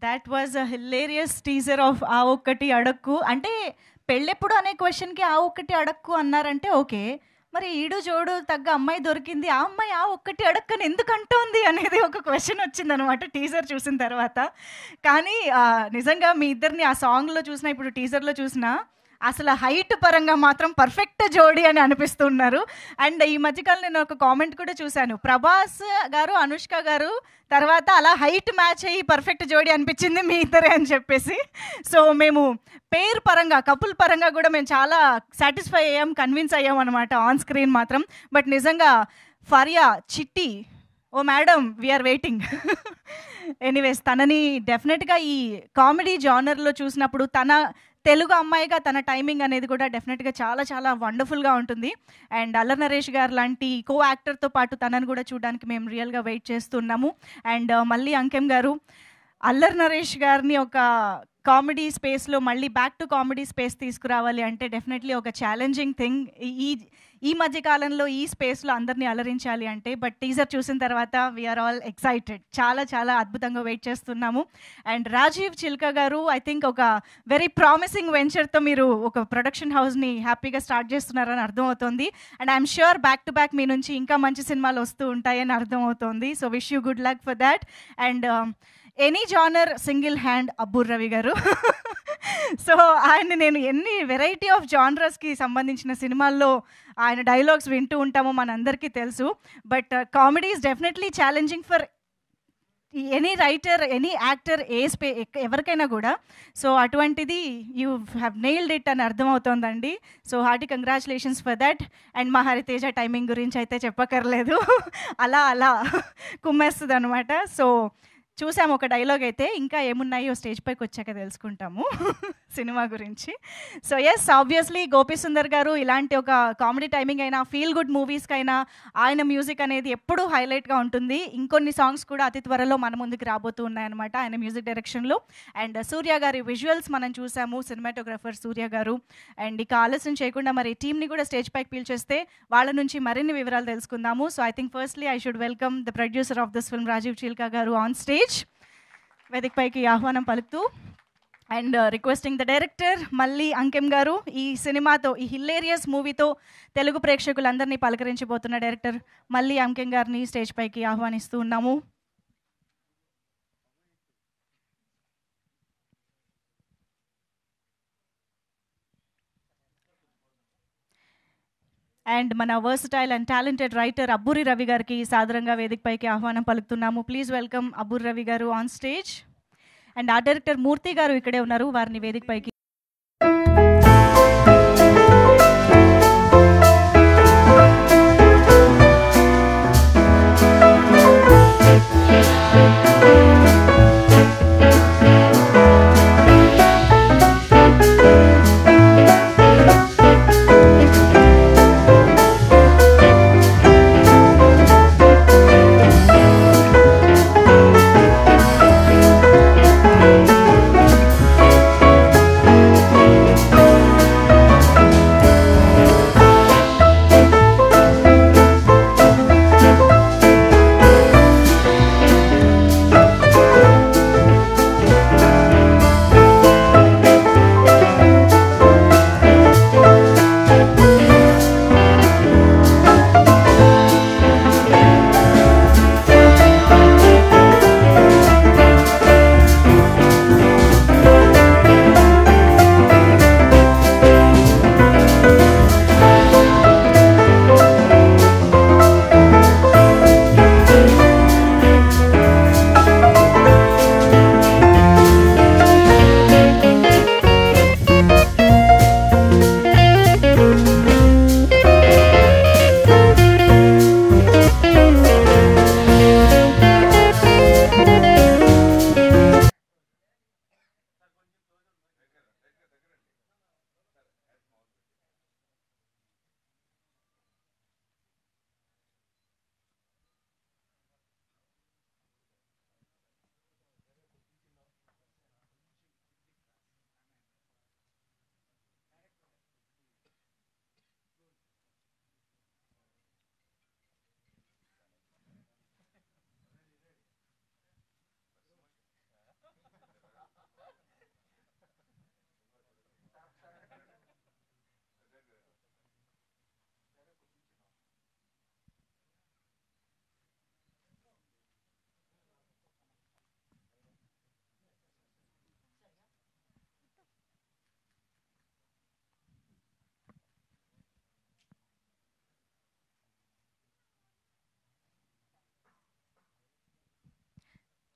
That was a hilarious teaser of ఆ ఒక్కటి అడక్కు. అంటే పెళ్ళెప్పుడు అనే క్వశ్చన్కి ఆ ఒక్కటి అడక్కు అన్నారంటే ఓకే, మరి ఈడు జోడు తగ్గ అమ్మాయి దొరికింది, ఆ అమ్మాయి ఆ ఒక్కటి అడక్కని ఎందుకు అంటోంది అనేది ఒక క్వశ్చన్ వచ్చిందనమాట టీజర్ చూసిన తర్వాత. కానీ నిజంగా మీ ఇద్దరిని ఆ సాంగ్లో చూసినా, ఇప్పుడు టీజర్లో చూసినా అసలు హైట్ పరంగా మాత్రం పర్ఫెక్ట్ జోడీ అని అనిపిస్తున్నారు. అండ్ ఈ మధ్యకాలం నేను ఒక కామెంట్ కూడా చూశాను, ప్రభాస్ గారు అనుష్క గారు తర్వాత అలా హైట్ మ్యాచ్ అయ్యి పర్ఫెక్ట్ జోడీ అనిపించింది మీ ఇద్దరే అని చెప్పేసి. సో మేము పేర్ పరంగా, కపుల్ పరంగా కూడా మేము చాలా సాటిస్ఫై అయ్యాం, కన్విన్స్ అయ్యాం అనమాట ఆన్ స్క్రీన్ మాత్రం. బట్ నిజంగా ఫరియా, చిట్టి, ఓ మేడం వీఆర్ వెయిటింగ్. ఎనీవేస్, తనని డెఫినెట్గా ఈ కామెడీ జానర్లో చూసినప్పుడు తన తెలుగు అమ్మాయిగా తన టైమింగ్ అనేది కూడా డెఫినెట్గా చాలా చాలా వండర్ఫుల్గా ఉంటుంది. అండ్ అల్లరి నరేష్ గారు లాంటి కో యాక్టర్తో పాటు తనను కూడా చూడడానికి మేము రియల్గా వెయిట్ చేస్తున్నాము. అండ్ మళ్ళీ అంకెం గారు అల్లరి నరేష్ గారిని ఒక కామెడీ స్పేస్లో మళ్ళీ బ్యాక్ టు కామెడీ స్పేస్ తీసుకురావాలి అంటే డెఫినెట్లీ ఒక ఛాలెంజింగ్ థింగ్ ఈ మధ్య కాలంలో ఈ స్పేస్లో అందరినీ అలరించాలి అంటే. బట్ టీజర్ చూసిన తర్వాత వీఆర్ ఆల్ ఎక్సైటెడ్, చాలా చాలా అద్భుతంగా వెయిట్ చేస్తున్నాము. And Rajiv Chilka garu I think ఒక వెరీ ప్రామిసింగ్ వెంచర్తో మీరు ఒక ప్రొడక్షన్ హౌస్ని హ్యాపీగా స్టార్ట్ చేస్తున్నారని అర్థమవుతుంది. And I'm sure back to back మీ నుంచి ఇంకా మంచి సినిమాలు వస్తూ ఉంటాయని అర్థమవుతుంది. So wish you good luck for that. And any genre single hand Abbur Ravi garu. So ఆయన నేను ఎన్ని వెరైటీ ఆఫ్ జానరస్కి సంబంధించిన సినిమాల్లో ఆయన డైలాగ్స్ వింటూ ఉంటామో మనందరికీ తెలుసు. But comedy is definitely challenging for any writer, any actor, ఎవరికైనా కూడా. సో అటువంటిది యూ హ్యావ్ నెయిల్డ్ ఇట్ అని అర్థమవుతోందండి. So hearty congratulations for that. And మా హరితేజ టైమింగ్ గురించి అయితే చెప్పక్కర్లేదు, అలా అలా కుమ్మేస్తుంది అనమాట. సో చూసాము ఒక డైలాగ్ అయితే, ఇంకా ఏమున్నాయో స్టేజ్ పైకి వచ్చాక తెలుసుకుంటాము సినిమా గురించి. So yes, obviously Gopi Sundar గారు ఇలాంటి ఒక కామెడీ టైమింగ్ అయినా ఫీల్ గుడ్ మూవీస్కైనా ఆయన మ్యూజిక్ అనేది ఎప్పుడూ హైలైట్గా ఉంటుంది. ఇంకొన్ని సాంగ్స్ కూడా అతి త్వరలో మన ముందుకు రాబోతూ ఉన్నాయన్నమాట ఆయన మ్యూజిక్ డైరెక్షన్లో. అండ్ సూర్య గారి విజువల్స్ మనం చూసాము, సినిమాటోగ్రఫర్ సూర్య గారు. అండ్ ఇక ఆలస్యం చేయకుండా మరి టీమ్ని కూడా స్టేజ్ పైకి పీల్చేస్తే వాళ్ళ నుంచి మరిన్ని వివరాలు తెలుసుకుందాము. So I think firstly I should welcome the producer of this film Rajeev Chilka garu on stage, వేదిక పైకి ఆహ్వానం పలుకుతూ. అండ్ రిక్వెస్టింగ్ ద డైరెక్టర్ మళ్ళీ అంకెం గారు, ఈ సినిమాతో, ఈ హిల్లేరియస్ మూవీతో తెలుగు ప్రేక్షకులందరినీ పలకరించబోతున్న డైరెక్టర్ మళ్ళీ అంకెం గారిని స్టేజ్ పైకి ఆహ్వానిస్తూ ఉన్నాము. అండ్ మన versatile and talented writer Abburi Ravi గారికి సాదరంగా వేదిక పైకి ఆహ్వానం పలుకుతున్నాము. ప్లీజ్ వెల్కమ్ అబ్బూరి రవి గారు ఆన్ స్టేజ్. అండ్ ఆ డైరెక్టర్ మూర్తి గారు ఇక్కడే ఉన్నారు, వారిని వేదిక పైకి.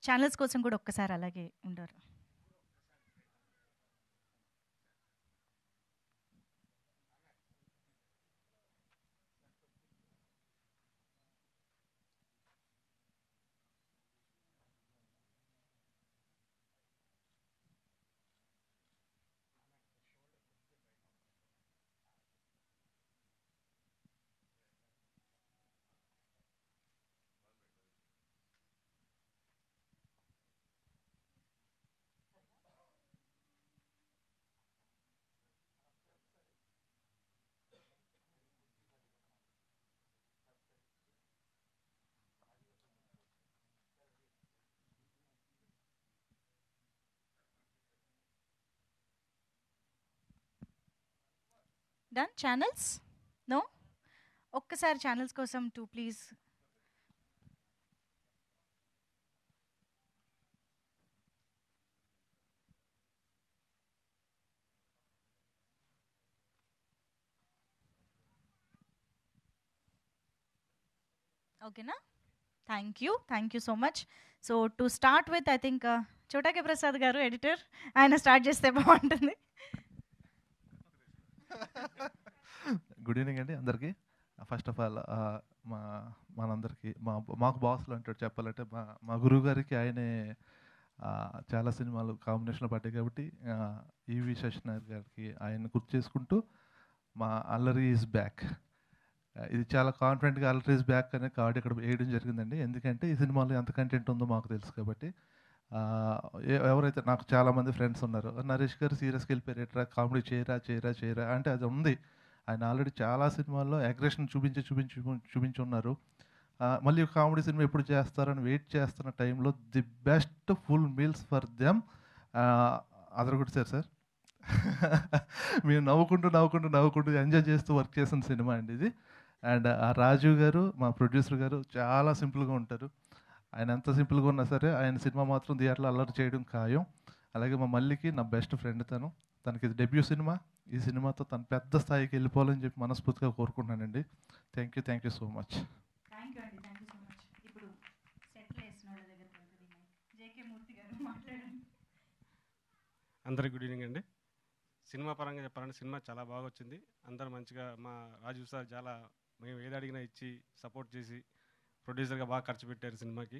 ఛానల్స్ కోసం కూడా ఒక్కసారి అలాగే ఉండరు. డన్ ఛానల్స్ నో ఒక్కసారి ఛానల్స్ కోసం టూ ప్లీజ్. ఓకేనా? Thank you so much. So to start with I think Chota K Prasad garu editor, ఆయన స్టార్ట్ చేస్తే బాగుంటుంది. గుడ్ ఈవినింగ్ అండి అందరికీ. ఫస్ట్ ఆఫ్ ఆల్ మనందరికీ మాకు బాసులు అంటాడు చెప్పాలంటే మా గురువు గారికి ఆయనే చాలా సినిమాలు కాంబినేషన్లో పడ్డాయి కాబట్టి ఈవి శశినాథ్ గారికి ఆయన గుర్తు చేసుకుంటూ మా అల్లరి ఈజ్ బ్యాక్, ఇది చాలా కాన్ఫిడెంట్గా అల్లరి ఈజ్ బ్యాక్ అనే కార్డు ఇక్కడ వేయడం జరిగిందండి. ఎందుకంటే ఈ సినిమాలో ఎంత కంటెంట్ ఉందో మాకు తెలుసు కాబట్టి. ఎవరైతే నాకు చాలామంది ఫ్రెండ్స్ ఉన్నారు, నరేష్ గారు సీరియస్కి వెళ్ళిపోయారు, ఎట్రా కామెడీ చేయరా అంటే అది ఉంది. ఆయన ఆల్రెడీ చాలా సినిమాల్లో అగ్రెషన్ చూపించి ఉన్నారు. మళ్ళీ కామెడీ సినిమా ఎప్పుడు చేస్తారని వెయిట్ చేస్తున్న టైంలో the best full meals for them అదరగొట్టారు సార్. మేము నవ్వుకుంటూ ఎంజాయ్ చేస్తూ వర్క్ చేసిన సినిమా అండి ఇది. అండ్ ఆ రాజు గారు మా ప్రొడ్యూసర్ గారు చాలా సింపుల్గా ఉంటారు. ఆయన ఎంత సింపుల్గా ఉన్నా సరే ఆయన సినిమా మాత్రం థియేటర్లో అల్లరి చేయడం ఖాయం. అలాగే మా మల్లికి నా బెస్ట్ ఫ్రెండ్ తనకి ఇది డెబ్యూ సినిమా. ఈ సినిమాతో తను పెద్ద స్థాయికి వెళ్ళిపోవాలని చెప్పి మనస్ఫూర్తిగా కోరుకుంటున్నానండి. Thank you so much. అందరికి గుడ్ ఈవినింగ్ అండి. సినిమా పరంగా చెప్పాలంటే సినిమా చాలా బాగా వచ్చింది. అందరూ మంచిగా మా రాజు సార్ చాలా మేము ఏది అడిగినా ఇచ్చి సపోర్ట్ చేసి ప్రొడ్యూసర్గా బాగా ఖర్చు పెట్టారు సినిమాకి.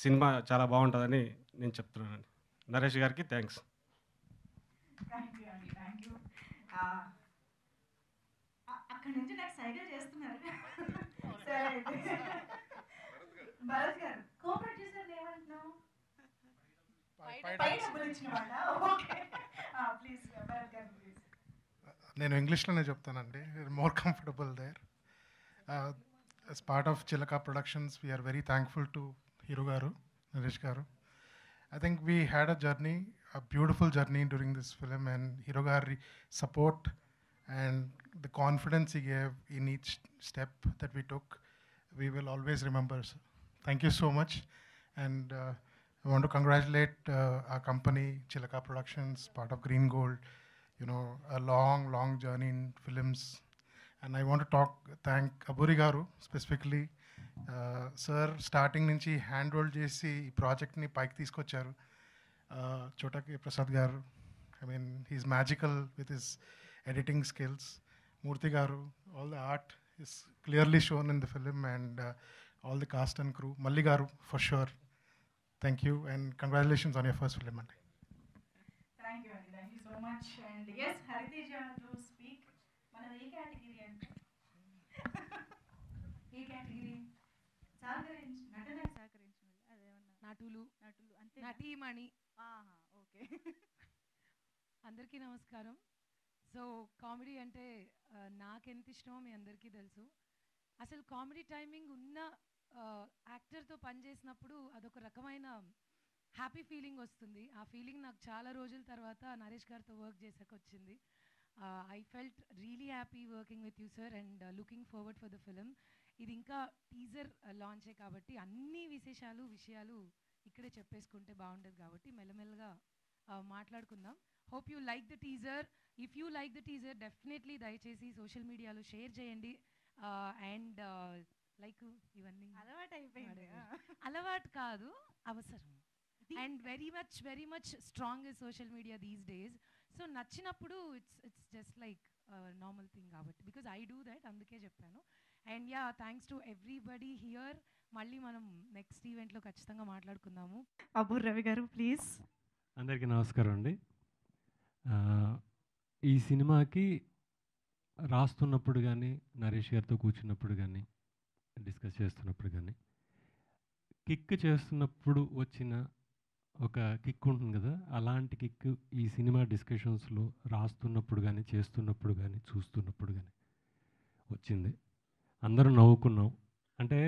సినిమా చాలా బాగుంటుందని నేను చెప్తున్నానండి. నరేష్ గారికి థ్యాంక్స్. అక్కడ నుంచి నాకు సైకిల్ చేస్తున్నారు. భరత్ గారు కో-ప్రొడ్యూసర్ ఏమంటున్నావు? నేను ఇంగ్లీష్లోనే చెప్తానండి, more comfortable there. as part of Chilaka Productions, we are very thankful to Hero Garu, Naresh Garu. I think we had a journey, a beautiful journey during this film, and Hero Garu support and the confidence he gave in each step that we took, we will always remember. So, thank you so much. And I want to congratulate our company, Chilaka Productions, part of Green Gold. You know, a long journey in films. And I want to thank Aburi Garu specifically. Sir, starting nunchi hand hold chesi ee project ni paiki teeskocharu. Chotake Prasad Garu, I mean, he's magical with his editing skills. Murthy Garu, all the art is clearly shown in the film, and all the cast and crew. Malli Garu, for sure. Thank you, and congratulations on your first film. Thank you so much. And yes, Hariteja to speak. Mana A category అంటే ఏ category సహకరించి నటనకు సహకరించిన అదేమన్నా నటులు అంతే నటీమణి. Okay. అందరికీ నమస్కారం. So comedy అంటే నాకెంత ఇష్టమో మీ అందరికీ తెలుసు. అసలు కామెడీ టైమింగ్ ఉన్న యాక్టర్తో పనిచేసినప్పుడు అదొక రకమైన హ్యాపీ ఫీలింగ్ వస్తుంది. ఆ ఫీలింగ్ నాకు చాలా రోజుల తర్వాత నరేష్ గారితో వర్క్ చేసాక వచ్చింది. I felt really happy working with you sir, and looking forward for the film. ఇది ఇంకా టీజర్ లాంచే కాబట్టి అన్ని విషయాలు ఇక్కడే చెప్పేసుకుంటే బాగుంటుంది కాబట్టి మెల్లమెల్లగా మాట్లాడుకుందాం. Hope you like the teaser. If you like the teaser definitely దయచేసి సోషల్ మీడియాలో షేర్ చేయండి. అండ్ లైక్ ఇవన్నీ అలవాటు అయిపోయింది. అలవాటు కాదు, అవసరం. And very much strong social media these days. So నచ్చినప్పుడు it's just like normal thing కాబట్టి, బికాజ్ ఐ డూ దట్, అందుకే చెప్పాను. And yeah, thanks to everybody here. మళ్ళీ మనం నెక్స్ట్ ఈవెంట్లో ఖచ్చితంగా మాట్లాడుకుందాము. అబ్బూర్ రవి గారు ప్లీజ్. అందరికీ నమస్కారం అండి. ఈ సినిమాకి రాస్తున్నప్పుడు కానీ, నరేష్ గారితో కూర్చున్నప్పుడు కానీ, డిస్కస్ చేస్తున్నప్పుడు కానీ, కిక్ చేస్తున్నప్పుడు వచ్చిన ఒక కిక్ ఉంటుంది కదా, అలాంటి కిక్ ఈ సినిమా డిస్కషన్స్లో రాస్తున్నప్పుడు కానీ, చేస్తున్నప్పుడు కానీ, చూస్తున్నప్పుడు కానీ వచ్చింది. అందరూ నవ్వుకున్నాం. అంటే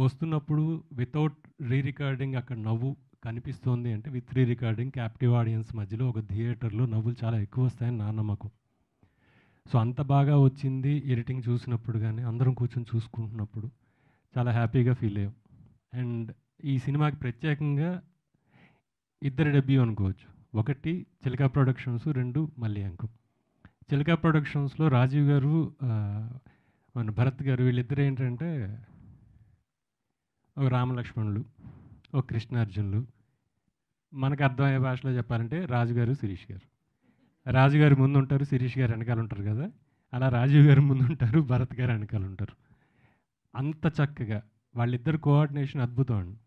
వస్తున్నప్పుడు వితౌట్ రీ రికార్డింగ్ అక్కడ నవ్వు కనిపిస్తోంది అంటే, with re recording captive audience మధ్యలో ఒక థియేటర్లో నవ్వులు చాలా ఎక్కువ వస్తాయని నా నమ్మకం. సో అంత బాగా వచ్చింది ఎడిటింగ్ చూసినప్పుడు కానీ, అందరం కూర్చొని చూసుకుంటున్నప్పుడు చాలా హ్యాపీగా ఫీల్ అయ్యాం. అండ్ ఈ సినిమాకి ప్రత్యేకంగా ఇద్దరు డెబ్యూ అనుకోవచ్చు. ఒకటి చిలకా ప్రొడక్షన్స్, రెండు మళ్ళీ అంకం. చిలకా ప్రొడక్షన్స్లో రాజీవ్ గారు, మన భరత్ గారు, వీళ్ళిద్దరు ఏంటంటే ఒక రామలక్ష్మణులు, ఒక కృష్ణార్జునులు. మనకు అర్థమయ్యే భాషలో చెప్పాలంటే రాజుగారు, శిరీష్ గారు. రాజుగారు ముందు ఉంటారు, శిరీష్ గారు వెనకాల ఉంటారు కదా, అలా రాజీవ్ గారు ముందు ఉంటారు, భరత్ గారు వెనకాల ఉంటారు. అంత చక్కగా వాళ్ళిద్దరు కోఆర్డినేషన్ అద్భుతం అండి.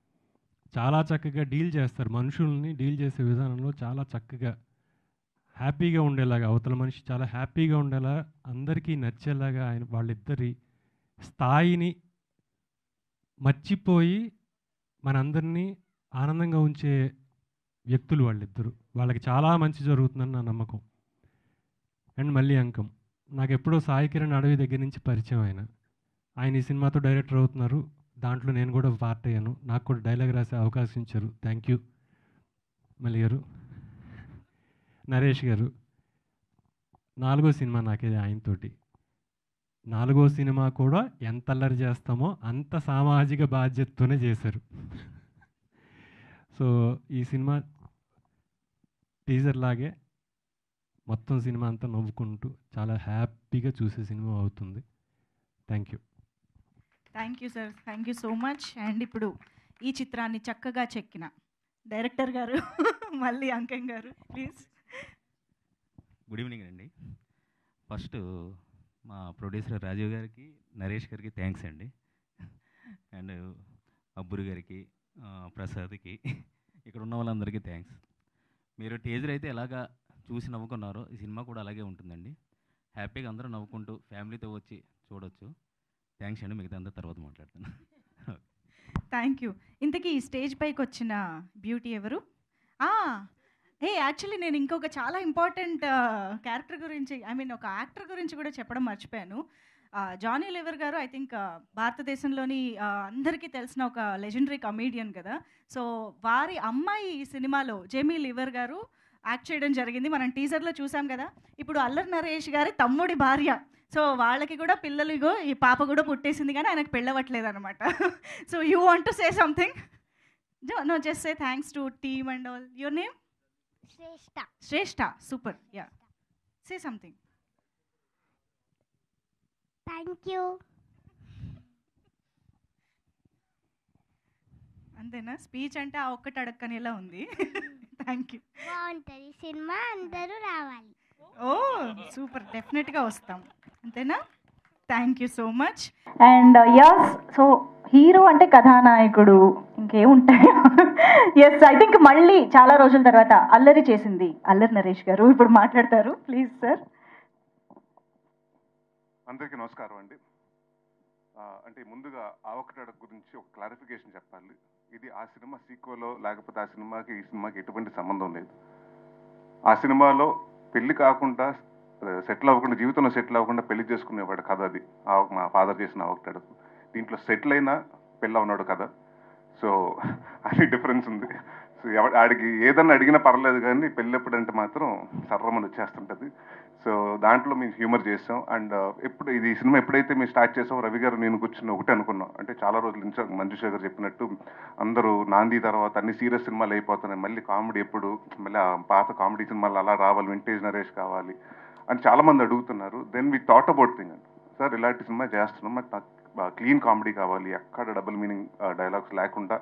చాలా చక్కగా డీల్ చేస్తారు, మనుషుల్ని డీల్ చేసే విధానంలో చాలా చక్కగా హ్యాపీగా ఉండేలాగా, అవతల మనిషి చాలా హ్యాపీగా ఉండేలా, అందరికీ నచ్చేలాగా ఆయన వాళ్ళిద్దరి స్థాయిని మర్చిపోయి మనందరినీ ఆనందంగా ఉంచే వ్యక్తులు వాళ్ళిద్దరు. వాళ్ళకి చాలా మంచి జరుగుతుందని నా నమ్మకం. అండ్ మళ్ళీ అంకం, నాకు ఎప్పుడో సాయి కిరణ్ అడవి దగ్గర నుంచి పరిచయం. ఆయన ఈ సినిమాతో డైరెక్టర్ అవుతున్నారు, దాంట్లో నేను కూడా పార్ట్ అయ్యాను. నాకు కూడా డైలాగ్ రాసే అవకాశం ఇచ్చారు, థ్యాంక్ యూ మళ్ళీ గారు. నరేష్ గారు, 4వ సినిమా నాకేది ఆయనతోటి. 4వ సినిమా కూడా ఎంత అల్లరి చేస్తామో అంత సామాజిక బాధ్యతతోనే చేశారు. సో ఈ సినిమా టీజర్ లాగే మొత్తం సినిమా అంతా నవ్వుకుంటూ చాలా హ్యాపీగా చూసే సినిమా అవుతుంది. Thank you. Thank you sir, thank you so much. And ఇప్పుడు ఈ చిత్రాన్ని చక్కగా చెక్కిన డైరెక్టర్ గారు మళ్ళీ అంకం గారు ప్లీజ్. గుడ్ ఈవినింగ్ అండి. ఫస్ట్ మా ప్రొడ్యూసర్ రాజీవ్ గారికి, నరేష్ గారికి థ్యాంక్స్ అండి. అండ్ అబ్బురు గారికి, ప్రసాద్కి, ఇక్కడ ఉన్న వాళ్ళందరికీ థ్యాంక్స్. మీరు టీజర్ అయితే ఎలాగా చూసి నవ్వుకున్నారో ఈ సినిమా కూడా అలాగే ఉంటుందండి. హ్యాపీగా అందరూ నవ్వుకుంటూ ఫ్యామిలీతో వచ్చి చూడొచ్చు. థ్యాంక్స్ అండి, మిగతా అంతా తర్వాత మాట్లాడుతాను. Thank you. ఇంతకీ ఈ స్టేజ్ పైకి వచ్చిన బ్యూటీ ఎవరు? యాక్చువల్లీ నేను ఇంకొక చాలా ఇంపార్టెంట్ క్యారెక్టర్ గురించి, ఐ మీన్ ఒక యాక్టర్ గురించి కూడా చెప్పడం మర్చిపోయాను. జానీ లివర్ గారు ఐ థింక్ భారతదేశంలోని అందరికీ తెలిసిన ఒక లెజెండరీ కమీడియన్ కదా. సో వారి అమ్మాయి ఈ సినిమాలో జేమీ లివర్ గారు యాక్ట్ చేయడం జరిగింది. మనం టీజర్లో చూసాం కదా. ఇప్పుడు అల్లరి నరేష్ గారి తమ్ముడి భార్య. సో వాళ్ళకి కూడా పిల్లలు, ఇగో ఈ పాప కూడా పుట్టేసింది కానీ ఆయనకు పెళ్ళవట్లేదు అనమాట. So you want to say something? No, just say thanks to team and all. Your name? Shrestha. Shrestha, super, yeah. Say something. Thank you. అంతేనా? స్పీచ్ అంటే ఆ ఒక్కటి అడక్కనేలా ఉంది. Thank you. బాగుంటుంది సినిమా, అందరూ రావాలి. ఓ సూపర్, డెఫినెట్గా వస్తాం. అంతేనా? Thank you so much. And yes, so hero అంటే కథానాయకుడు, ఇంకేముంటాయి? ఎస్, ఐ థింక్ మళ్ళీ చాలా రోజుల తర్వాత అల్లరి చేసింది అల్లరి నరేష్ గారు ఇప్పుడు మాట్లాడతారు. Please sir. అందరికీ నమస్కారం అండి. అంటే ముందుగా ఆవకటాడ గురించి ఒక క్లారిఫికేషన్ చెప్పాలి. ఇది ఆ సినిమా సీక్వెలో లేకపోతే ఆ సినిమాకి ఈ సినిమాకి ఎటువంటి సంబంధం లేదు. ఆ సినిమాలో పెళ్లి కాకుండా సెటిల్ అవ్వకుండా, జీవితంలో సెటిల్ అవ్వకుండా పెళ్లి చేసుకునేవాడు కథ అది. మా ఫాదర్ చేసిన ఆవకటాడకు. దీంట్లో సెటిల్ అయినా పెళ్ళి ఉన్నాడు కదా. సో అది డిఫరెన్స్ ఉంది. సో ఆడికి ఏదన్నా అడిగినా పర్లేదు, కానీ పెళ్ళి ఎప్పుడంటే మాత్రం సర్రమని వచ్చేస్తుంటుంది. సో దాంట్లో మేము హ్యూమర్ చేసాం. అండ్ ఎప్పుడు ఇది సినిమా ఎప్పుడైతే మేము స్టార్ట్ చేసాం, రవి గారు నేను కూర్చుని ఒకటే అనుకున్నాం, అంటే చాలా రోజుల నుంచి మంజుష గారు చెప్పినట్టు అందరూ నాంది తర్వాత అన్ని సీరియస్ సినిమాలు అయిపోతున్నాయి, మళ్ళీ కామెడీ ఎప్పుడు, మళ్ళీ ఆ పాత కామెడీ సినిమాలు అలా రావాలి, వింటేజ్ నరేష్ కావాలి అని చాలామంది అడుగుతున్నారు. Then we thought about thing అండి, సార్ ఇలాంటి సినిమా చేస్తున్నాం, బట్ క్లీన్ కామెడీ కావాలి, ఎక్కడ డబుల్ మీనింగ్ డైలాగ్స్ లేకుండా,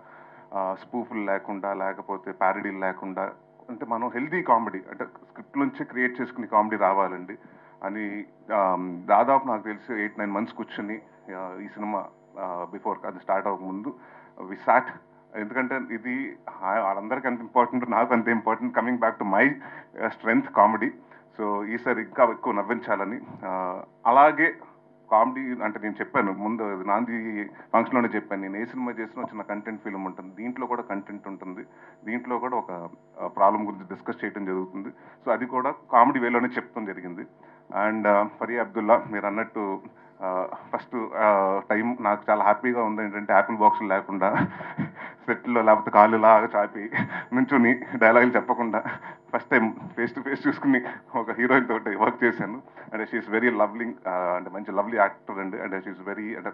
స్పూఫులు లేకుండా, లేకపోతే ప్యారడీలు లేకుండా, అంటే మనం హెల్దీ కామెడీ అంటే స్క్రిప్ట్ నుంచే క్రియేట్ చేసుకునే కామెడీ రావాలండి అని దాదాపు నాకు తెలిసి 8-9 months కూర్చొని ఈ సినిమా బిఫోర్ అది స్టార్ట్ అవ్వకముందు వి సాట్. ఎందుకంటే ఇది వాళ్ళందరికీ అంత ఇంపార్టెంట్, నాకు అంత important, coming back to my strength comedy. So ఈసారి ఇంకా ఎక్కువ నవ్వించాలని, అలాగే కామెడీ అంటే నేను చెప్పాను ముందు నాంది ఫంక్షన్లోనే చెప్పాను, నేను ఏ సినిమా చేసినా చిన్న కంటెంట్ ఫిల్మ్ ఉంటుంది, దీంట్లో కూడా కంటెంట్ ఉంటుంది, దీంట్లో కూడా ఒక ప్రాబ్లం గురించి డిస్కస్ చేయడం జరుగుతుంది. సో అది కూడా కామెడీ వేలోనే చెప్తాం జరిగింది. అండ్ ఫరియా అబ్దుల్లా మీరు అన్నట్టు ఫస్ట్ టైం నాకు చాలా హ్యాపీగా ఉంది ఏంటంటే యాపిల్ బాక్సులు లేకుండా సెట్లో లేకపోతే కాళ్ళు లాగా చాపి నుంచుని డైలాగులు చెప్పకుండా first time face to face చూసుకుని ఒక హీరోయిన్ తోటి వర్క్ చేశాను. అండ్ షీఈస్ వెరీ లవ్లింగ్, అంటే మంచి లవ్లీ యాక్టర్ అండి. అండ్ షీఈస్ వెరీ అంటే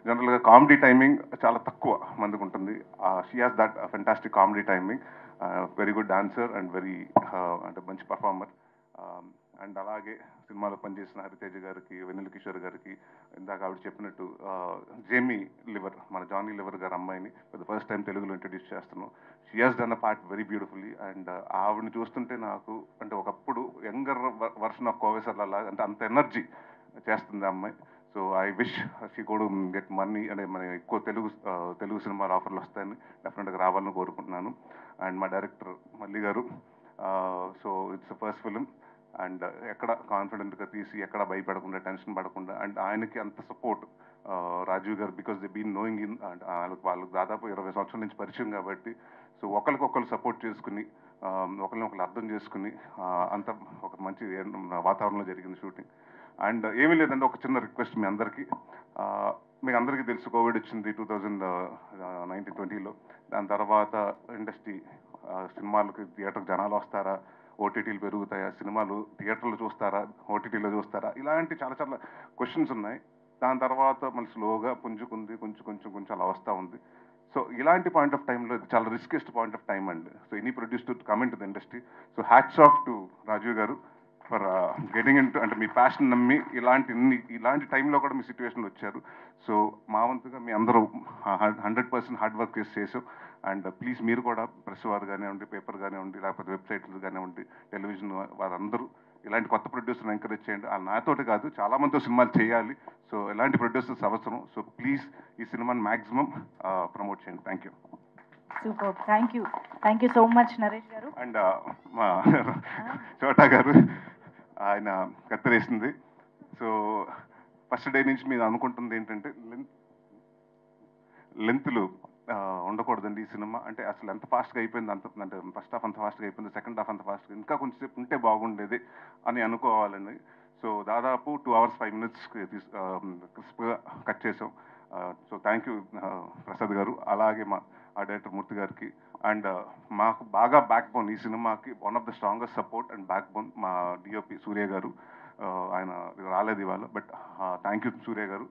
జనరల్గా కామెడీ టైమింగ్ చాలా తక్కువ మందికి ఉంటుంది. She has that fantastic comedy timing, very good dancer and very అంటే మంచి పర్ఫార్మర్. అండ్ అలాగే సినిమాలో పనిచేసిన హరితేజ గారికి, వెన్నెల కిషోర్ గారికి, ఇందాక ఆవిడ చెప్పినట్టు జేమీ లివర్, మన జానీ లివర్ గారి అమ్మాయిని ఫర్ ద ఫస్ట్ టైం తెలుగులో ఇంట్రడ్యూస్ చేస్తున్నాం. She has done a part very beautifully. And ఆవిడని చూస్తుంటే నాకు అంటే ఒకప్పుడు యంగర్ వర్షన్ ఆఫ్ కోవేసర్ల లాగా అంటే అంత ఎనర్జీ చేస్తుంది ఆ అమ్మాయి. సో ఐ విష్ షీ కూడా గెట్ మనీ అంటే మన ఎక్కువ తెలుగు సినిమాల ఆఫర్లు వస్తాయని డెఫినెట్గా రావాలని కోరుకుంటున్నాను. అండ్ మా డైరెక్టర్ మల్లి గారు, so it's first film and ఎక్కడ కాన్ఫిడెంట్గా తీసి ఎక్కడ భయపడకుండా టెన్షన్ పడకుండా, అండ్ ఆయనకి అంత support Rajeev garu, because they been knowing in and వాళ్ళకి దాదాపు 20 సంవత్సరాల నుంచి పరిచయం కాబట్టి, సో ఒకరికొకరు సపోర్ట్ చేసుకుని ఒకరిని అర్థం చేసుకుని అంత ఒక మంచి వాతావరణంలో జరిగింది షూటింగ్. అండ్ ఏమీ లేదంటే ఒక చిన్న రిక్వెస్ట్ మీ అందరికీ, మీకు అందరికీ తెలుసు కోవిడ్ వచ్చింది 2019-20లో. దాని తర్వాత ఇండస్ట్రీ సినిమాలకి థియేటర్కి జనాలు వస్తారా, ఓటీటీలు పెరుగుతాయా, సినిమాలు థియేటర్లు చూస్తారా, ఓటీటీలో చూస్తారా, ఇలాంటి చాలా చాలా క్వశ్చన్స్ ఉన్నాయి. దాని తర్వాత మళ్ళీ స్లోగా పుంజుకుంది, కొంచెం అలా వస్తూ ఉంది. సో ఇలాంటి పాయింట్ ఆఫ్ టైంలో ఇది చాలా రిస్కెస్ట్ పాయింట్ ఆఫ్ టైం అండి. So any produce to come in to the industry. So hats off to Rajeev garu for getting in to, అంటే మీ ప్యాషన్ నమ్మి ఇలాంటి టైంలో కూడా మీ సిచ్యువేషన్లో వచ్చారు. సో మా వంతుగా మీ అందరూ 100% హార్డ్ వర్క్ చేసాం. అండ్ ప్లీజ్ మీరు కూడా ప్రెస్ వారు కానివ్వండి, పేపర్ కానివ్వండి, లేకపోతే వెబ్సైట్లు కానివ్వండి, టెలివిజన్ వారందరూ ఇలాంటి కొత్త ప్రొడ్యూసర్ని ఎంకరేజ్ చేయండి. నాతోటి కాదు, చాలామందితో సినిమాలు చేయాలి. సో ఇలాంటి ప్రొడ్యూసర్స్ అవసరం. సో ప్లీజ్ ఈ సినిమాని మ్యాక్సిమం ప్రమోట్ చేయండి. Thank you. Super, thank you so much Naresh గారు. అండ్ మా చోటా గారు ఆయన కత్తిరేసింది. సో ఫస్ట్ డే నుంచి మీరు అనుకుంటుంది ఏంటంటే లెంత్లు ఉండకూడదండి ఈ సినిమా. అంటే అసలు ఎంత ఫాస్ట్గా అయిపోయింది, అంటే ఫస్ట్ హాఫ్ అంత ఫాస్ట్గా అయిపోయింది, సెకండ్ హాఫ్ అంత ఫాస్ట్గా, ఇంకా కొంచెంసేపు ఉంటే బాగుండేది అని అనుకోవాలండి. సో దాదాపు 2 hours 5 minutes క్రిస్ప్గా కట్ చేసాం. సో థ్యాంక్ యూ ప్రసాద్ గారు, అలాగే మా డైరెక్టర్ మూర్తి గారికి. అండ్ మాకు బాగా బ్యాక్ బోన్ ఈ సినిమాకి one of the strongest support and back bone మా డిఓపి సూర్య గారు. ఆయన రాలేదు ఇవాళ, బట్ థ్యాంక్ యూ సూర్య గారు.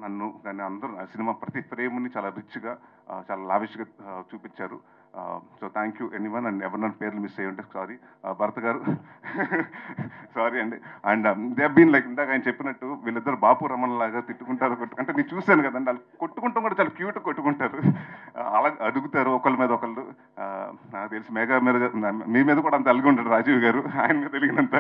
నన్ను కానీ అందరూ సినిమా ప్రతి ఫ్రేమ్ని చాలా రిచ్గా, చాలా లావిష్గా చూపించారు. So thank you anyone. And ఎవరినైనా పేర్లు మిస్ అయ్యి ఉంటే సారీ. భరత్ గారు సారీ అండి. అండ్ దే బీన్ లైక్ ఇందాక ఆయన చెప్పినట్టు వీళ్ళిద్దరు బాపు రమణ లాగా తిట్టుకుంటారు, అంటే నేను చూశాను కదండి, వాళ్ళు కొట్టుకుంటాం కూడా చాలా క్యూట్గా కొట్టుకుంటారు, అలా అడుగుతారు ఒకళ్ళ మీద ఒకళ్ళు. నాకు తెలిసి మెగా మీద మీ మీద కూడా అంత అలిగి ఉంటాడు రాజీవ్ గారు, ఆయన మీద తెలిగినంత.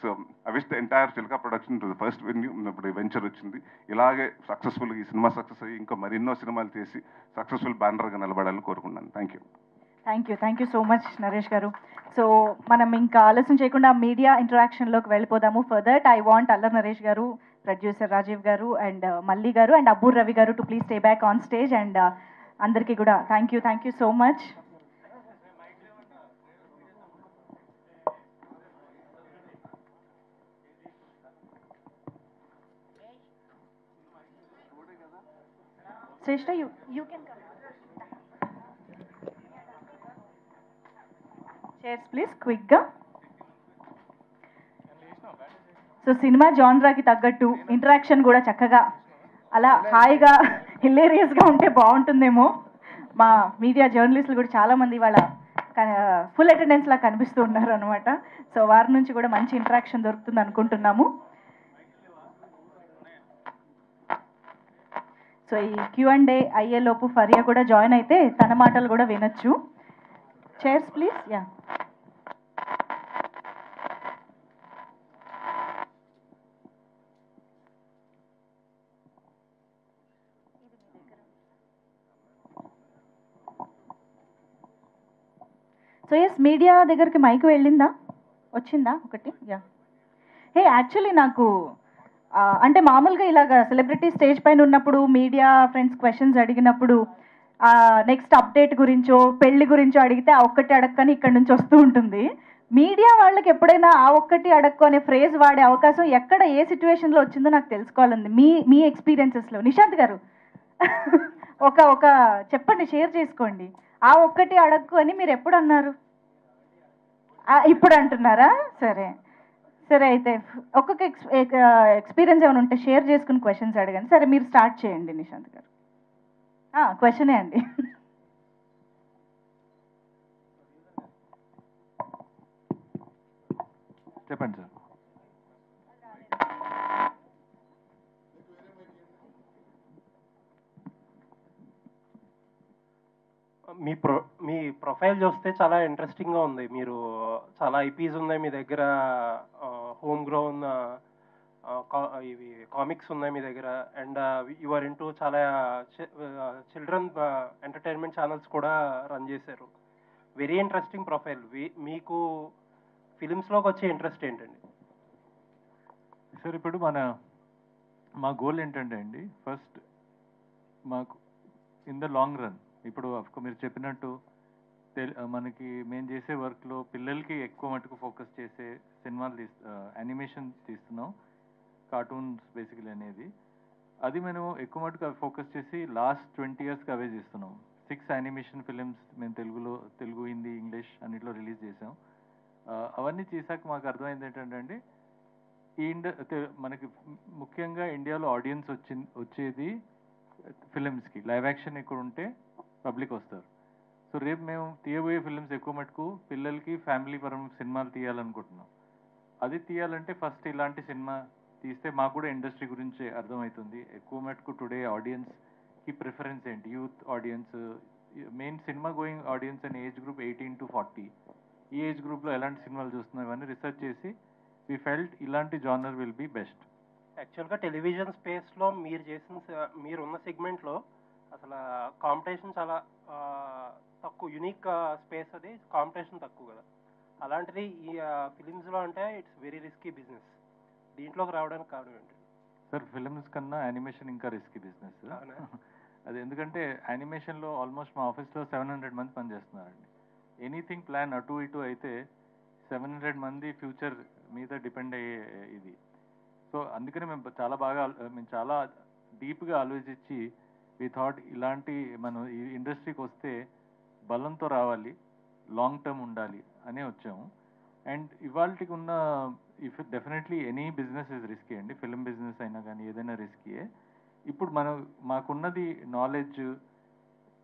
So I wish the entire Chilaka production to the first venue. ఇప్పుడు వెంచర్ వచ్చింది, ఇలాగే సక్సెస్ఫుల్గా ఈ సినిమా సక్సెస్ అయ్యి ఇంకా మరెన్నో సినిమాలు చేసి సక్సెస్ఫుల్ బ్యానర్గా నిలబడాలని కోరుకున్నాను. Thank you so much Naresh గారు. సో మనం ఇంకా ఆలస్యం చేయకుండా మీడియా ఇంటరాక్షన్లోకి వెళ్ళిపోదాము. For that I want Allari Naresh గారు, ప్రొడ్యూసర్ రాజీవ్ గారు అండ్ మల్లి గారు అండ్ అబ్బూర్ రవి గారు to please stay back on stage. And అందరికీ కూడా thank you so much. Shrestha, you can come. Chairs please, quick గా. సో సినిమా జాన్రాకి తగ్గట్టు ఇంటరాక్షన్ కూడా చక్కగా అలా హాయిగా హిలేరియస్గా ఉంటే బాగుంటుందేమో. మా మీడియా జర్నలిస్టులు కూడా చాలామంది వాళ్ళ ఫుల్ అటెండెన్స్ లా కనిపిస్తూ ఉన్నారు అనమాట. సో వారి నుంచి కూడా మంచి ఇంటరాక్షన్ దొరుకుతుంది అనుకుంటున్నాము. సో ఈ Q&A అయ్యేలోపు ఫరియా కూడా జాయిన్ అయితే తన మాటలు కూడా వినొచ్చు. Cheers please. Yeah. So yes, media దగ్గరికి మైక్ వెళ్ళిందా, వచ్చిందా ఒకటి? యా. హే యాక్చువల్లీ నాకు అంటే మామూలుగా ఇలాగ సెలబ్రిటీ స్టేజ్ పైన ఉన్నప్పుడు మీడియా ఫ్రెండ్స్ క్వశ్చన్స్ అడిగినప్పుడు నెక్స్ట్ అప్డేట్ గురించో పెళ్లి గురించో అడిగితే ఆ ఒక్కటి అడక్కని ఇక్కడ నుంచి వస్తూ ఉంటుంది. మీడియా వాళ్ళకి ఎప్పుడైనా ఆ ఒక్కటి అడక్కు అనే ఫ్రేజ్ వాడే అవకాశం ఎక్కడ ఏ సిచ్యువేషన్లో వచ్చిందో నాకు తెలుసుకోవాలండి, మీ మీ ఎక్స్పీరియన్సెస్లో. నిశాంత్ గారు ఒక ఒక చెప్పండి, షేర్ చేసుకోండి. ఆ ఒక్కటి అడక్కు అని మీరు ఎప్పుడు అన్నారు? ఇప్పుడు అంటున్నారా? సరే సరే, అయితే ఒక్కొక్క ఎక్స్పీరియన్స్ ఏమైనా ఉంటే షేర్ చేసుకుని క్వశ్చన్స్ అడగండి. సరే మీరు స్టార్ట్ చేయండి నిశాంత్ గారు. క్వశ్చనే అండి. చెప్పండి సార్. మీ ప్రొఫైల్ చూస్తే చాలా ఇంట్రెస్టింగ్గా ఉంది. మీరు చాలా ఐపీస్ ఉన్నాయి మీ దగ్గర, హోమ్ గ్రోన్ ఇవి కామిక్స్ ఉన్నాయి మీ దగ్గర, అండ్ యువర్ ఇంటూ చాలా చిల్డ్రన్ ఎంటర్టైన్మెంట్ ఛానల్స్ కూడా రన్ చేశారు. Very interesting profile. మీకు ఫిలిమ్స్లోకి వచ్చే ఇంట్రెస్ట్ ఏంటండి? సార్ ఇప్పుడు మా గోల్ ఏంటంటే అండి, ఫస్ట్ మాకు ఇన్ ద లాంగ్ రన్, ఇప్పుడు మీరు చెప్పినట్టు మనకి మేము చేసే వర్క్లో పిల్లలకి ఎక్కువ మటుకు ఫోకస్ చేసే సినిమాలు యానిమేషన్ తీస్తున్నాం, కార్టూన్స్ బేసికలీ అనేది. అది మేము ఎక్కువ మటుకు అవి ఫోకస్ చేసి లాస్ట్ 20 yearsకి అవే చేస్తున్నాం. 6 యానిమేషన్ ఫిలిమ్స్ మేము తెలుగు, హిందీ, ఇంగ్లీష్ అన్నిట్లో రిలీజ్ చేసాం. అవన్నీ చేశాక మాకు అర్థమైంది ఏంటంటే అండి, మనకి ముఖ్యంగా ఇండియాలో ఆడియన్స్ వచ్చేది ఫిలిమ్స్కి. లైవ్ యాక్షన్ ఇక్కడ ఉంటే పబ్లిక్ వస్తారు. సో రేపు మేము తీయబోయే ఫిలిమ్స్ ఎక్కువ మటుకు పిల్లలకి ఫ్యామిలీ పరమైన సినిమాలు తీయాలనుకుంటున్నాం. అది తీయాలంటే ఫస్ట్ ఇలాంటి సినిమా తీస్తే మాకు కూడా ఇండస్ట్రీ గురించి అర్థమవుతుంది. ఎక్కువ మటుకు టుడే ఆడియన్స్కి ప్రిఫరెన్స్ ఏంటి, youth audience, main cinema going audience అనే ఏజ్ గ్రూప్ 18 to 40. ఈ ఏజ్ గ్రూప్లో ఎలాంటి సినిమాలు చూస్తున్నాం ఇవన్నీ రీసెర్చ్ చేసి వి ఫెల్ట్ ఇలాంటి జానర్ విల్ బి బెస్ట్. యాక్చువల్గా టెలివిజన్ స్పేస్లో మీరున్న సెగ్మెంట్లో అసలు కాంపిటీషన్ చాలా తక్కువ, యునిక్ స్పేస్, అది కాంపిటీషన్ తక్కువ కదా. అలాంటిది ఈ ఫిలిమ్స్లో అంటే ఇట్స్ వెరీ రిస్కీ బిజినెస్. దీంట్లోకి రావడానికి కారణం ఏంటి సార్? ఫిలిమ్స్ కన్నా యానిమేషన్ ఇంకా రిస్కీ బిజినెస్. అది ఎందుకంటే యానిమేషన్లో ఆల్మోస్ట్ మా ఆఫీస్లో 700 మంది పనిచేస్తున్నారండి. ఎనీథింగ్ ప్లాన్ అటు ఇటు అయితే 700 మంది ఫ్యూచర్ మీద డిపెండ్ అయ్యే ఇది. సో అందుకని మేము చాలా డీప్గా ఆలోచించి వి థాట్ ఇలాంటి మనం ఈ ఇండస్ట్రీకి వస్తే బలంతో రావాలి, లాంగ్ టర్మ్ ఉండాలి అనే వచ్చాము. అండ్ ఇవాళకి ఉన్న definitely any business is risky అండి, ఫిల్మ్ బిజినెస్ అయినా కానీ ఏదైనా రిస్కీయే. ఇప్పుడు మాకున్నది నాలెడ్జ్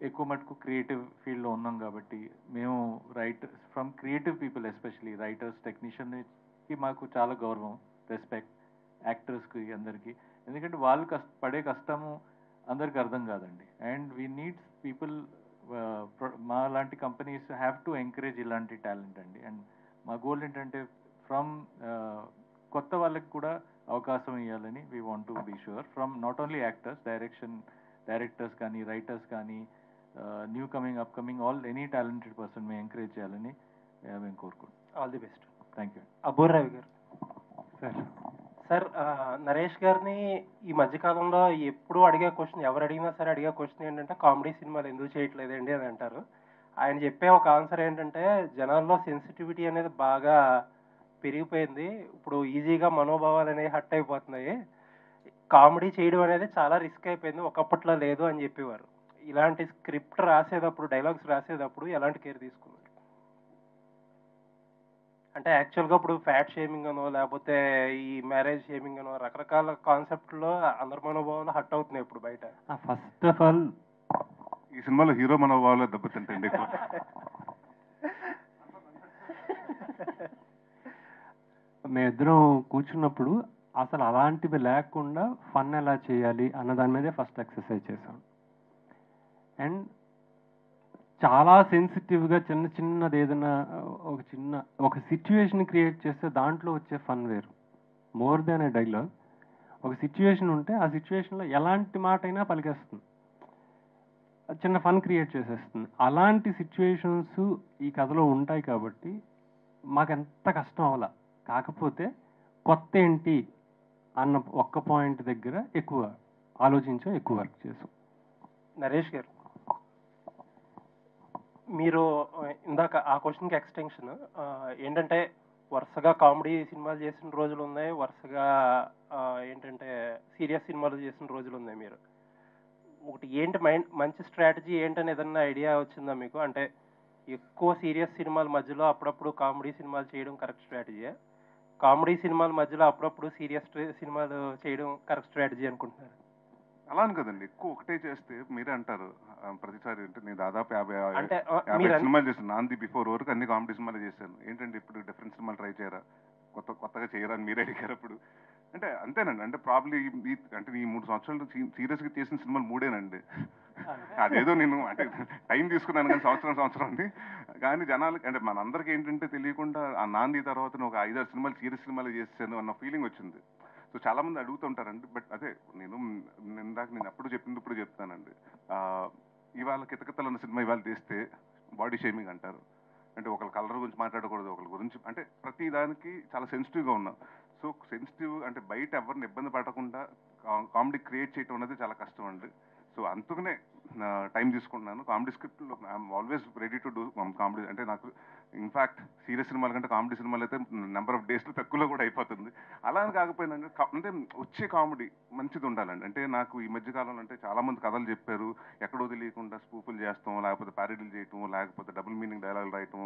ఎక్కువ మటుకు క్రియేటివ్ ఫీల్డ్లో ఉన్నాం కాబట్టి మేము from creative people especially writers, టెక్నీషియన్కి మాకు చాలా గౌరవం, రెస్పెక్ట్. యాక్టర్స్కి అందరికీ, ఎందుకంటే వాళ్ళు పడే కష్టము అందరికి అర్థం కాదండి. అండ్ వీ నీడ్స్ పీపుల్, మా లాంటి కంపెనీస్ హ్యావ్ టు ఎంకరేజ్ ఇలాంటి టాలెంట్ అండి. అండ్ మా గోల్ ఏంటంటే ఫ్రమ్ కొత్త వాళ్ళకి కూడా అవకాశం ఇవ్వాలని we want to be sure, from not only actors, directors కానీ, రైటర్స్ కానీ, new coming, upcoming, all any talented person మేము ఎంకరేజ్ చేయాలని మేము కోరుకుంటాం. All the best. Thank you. Abbur Rao garu. Sir, Naresh గారిని ఈ మధ్యకాలంలో ఎప్పుడు ఎవరు అడిగినా సరే అడిగే క్వశ్చన్ ఏంటంటే కామెడీ సినిమాలు ఎందుకు చేయట్లేదండి అని అంటారు. ఆయన చెప్పే ఒక ఆన్సర్ ఏంటంటే జనాల్లో సెన్సిటివిటీ అనేది బాగా పెరిగిపోయింది, ఇప్పుడు ఈజీగా మనోభావాలు అనేవి హట్ అయిపోతున్నాయి, కామెడీ చేయడం అనేది చాలా రిస్క్ అయిపోయింది, ఒకప్పట్లో లేదు అని చెప్పేవారు. ఇలాంటి స్క్రిప్ట్ రాసేటప్పుడు, డైలాగ్స్ రాసేటప్పుడు ఎలాంటి కేర్ తీసుకున్నారు? అంటే యాక్చువల్గా ఇప్పుడు ఫ్యాట్ షేమింగ్ అనో లేకపోతే ఈ మ్యారేజ్ షేమింగ్ అనో రకరకాల కాన్సెప్ట్లో అందరి మనోభావాలు హట్ అవుతున్నాయి ఇప్పుడు బయట. ఫస్ట్ ఆఫ్ ఆల్ ఈ సినిమాలో హీరో మనోభావాలు దెబ్బతింటండి. మేమిద్దరం కూర్చున్నప్పుడు అసలు అలాంటివి లేకుండా ఫన్ ఎలా చేయాలి అన్న దాని మీదే ఫస్ట్ ఎక్సర్సైజ్ చేశాను. అండ్ చాలా సెన్సిటివ్గా చిన్నది ఏదైనా ఒక సిచ్యువేషన్ క్రియేట్ చేస్తే దాంట్లో వచ్చే ఫన్ వేరు. మోర్ దాన్ ఏ డైలాగ్, ఒక సిచ్యువేషన్ ఉంటే ఆ సిచ్యువేషన్లో ఎలాంటి మాట అయినా పలికేస్తుంది, చిన్న ఫన్ క్రియేట్ చేసేస్తుంది. అలాంటి సిచ్యువేషన్స్ ఈ కథలో ఉంటాయి కాబట్టి మాకు ఎంత కష్టం అవ్వాల. కాకపోతే కొత్త ఏంటి అన్న ఒక్క పాయింట్ దగ్గర ఎక్కువ ఆలోచించాం, ఎక్కువ వర్క్ చేసాం. నరేష్ గారు, మీరు ఇందాక ఆ క్వశ్చన్కి ఎక్స్టెన్షన్ ఏంటంటే వరుసగా కామెడీ సినిమాలు చేసిన రోజులు ఉన్నాయి, వరుసగా ఏంటంటే సీరియస్ సినిమాలు చేసిన రోజులు ఉన్నాయి. మీరు ఒకటి ఏంటి మంచి స్ట్రాటజీ ఏంటని ఏదన్నా ఐడియా వచ్చిందా మీకు? అంటే ఎక్కువ సీరియస్ సినిమాల మధ్యలో అప్పుడప్పుడు కామెడీ సినిమాలు చేయడం కరెక్ట్ స్ట్రాటజీయా? కామెడీ సినిమాల మధ్యలో అప్పుడప్పుడు సీరియస్ సినిమాలు చేయడం కరెక్ట్ స్ట్రాటజీ అనుకుంటున్నారు? అలా అని కదండి, ఎక్కువ ఒకటే చేస్తే మీరే అంటారు ప్రతిసారి. అంటే నేను దాదాపు అంటే 50 సినిమాలు చేశాను. నాంది బిఫోర్ వరకు అన్ని కామెడీ సినిమాలు చేశాను. ఏంటంటే ఇప్పుడు డిఫరెంట్ సినిమాలు ట్రై చేయరా, కొత్తగా చేయరా అని మీరే అడిగారు అప్పుడు. అంటే అంతేనండి. అంటే ప్రాబ్లీ అంటే ఈ 3 సంవత్సరాలు సీరియస్గా చేసిన సినిమాలు 3ఏనండి. అదేదో నేను అంటే టైం తీసుకున్నాను కానీ సంవత్సరం అండి. కానీ జనాలకి అంటే మనందరికీ ఏంటంటే తెలియకుండా ఆ నాంది తర్వాత ఒక 5-6 సినిమాలు సీరియస్ సినిమాలు చేశాను అన్న ఫీలింగ్ వచ్చింది. సో చాలా మంది అడుగుతుంటారండి. బట్ అదే నేను అప్పుడు చెప్పింది ఇప్పుడు చెప్తానండి. ఇవాళ కితకితలు అన్న సినిమా ఇవాళ తీస్తే బాడీ షేమింగ్ అంటారు. అంటే ఒకళ్ళ కలర్ గురించి మాట్లాడకూడదు, ఒకళ్ళ గురించి అంటే ప్రతి దానికి చాలా సెన్సిటివ్గా ఉన్నాం. సో సెన్సిటివ్ అంటే బయట ఎవరిని ఇబ్బంది పడకుండా కామెడీ క్రియేట్ చేయడం అనేది చాలా కష్టం అండి. సో అందుకనే టైం తీసుకుంటున్నాను. కామెడీ స్క్రిప్ట్లో I'm always ready to do comedy. అంటే నాకు ఇన్ఫ్యాక్ట్ సీరియస్ సినిమాల కంటే కామెడీ సినిమాలు అయితే నెంబర్ ఆఫ్ డేస్లో తక్కువలో కూడా అయిపోతుంది. అలా అని కాకపోయినా అంటే వచ్చే కామెడీ మంచిది ఉండాలండి. అంటే నాకు ఈ మధ్యకాలంలో అంటే చాలామంది కథలు చెప్పారు, ఎక్కడో తెలియకుండా స్పూపులు చేస్తాం, లేకపోతే ప్యారడీలు చేయటం, లేకపోతే డబుల్ మీనింగ్ డైలాగులు రాయటం,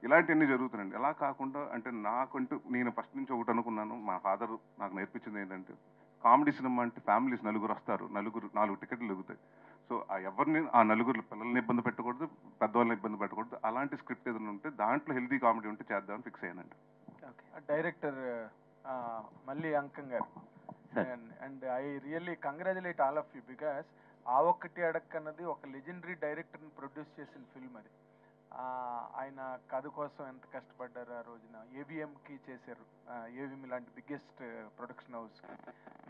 ఇలాంటివన్నీ జరుగుతున్నాయండి. అలా కాకుండా అంటే నాకంటూ నేను ఫస్ట్ నుంచి ఒకటి అనుకున్నాను, మా ఫాదర్ నాకు నేర్పించింది ఏంటంటే కామెడీ సినిమా అంటే ఫ్యామిలీస్ నలుగురు వస్తారు, 4 టికెట్లు ఎగుతాయి. సో ఎవరిని ఆ నలుగురు పిల్లల్ని ఇబ్బంది పెట్టకూడదు, పెద్దవాళ్ళని ఇబ్బంది పెట్టకూడదు. అలాంటి స్క్రిప్ట్ ఏదైనా ఉంటే దాంట్లో హెల్దీ కామెడీ ఉంటే చేద్దామని ఫిక్స్ అయ్యానండి. డైరెక్టర్ మళ్ళీ అంకం గారు, and I really congratulate all of you because ఆ ఒక్కటి అడక్ అన్నది ఒక లెజెండరీ డైరెక్టర్ని ప్రొడ్యూస్ చేసిన ఫిల్మ్ అది. ఆయన కథ కోసం ఎంత కష్టపడ్డారు. ఆ రోజున ఏవిఎంకి చేశారు, ఏవిఎం లాంటి biggest production house.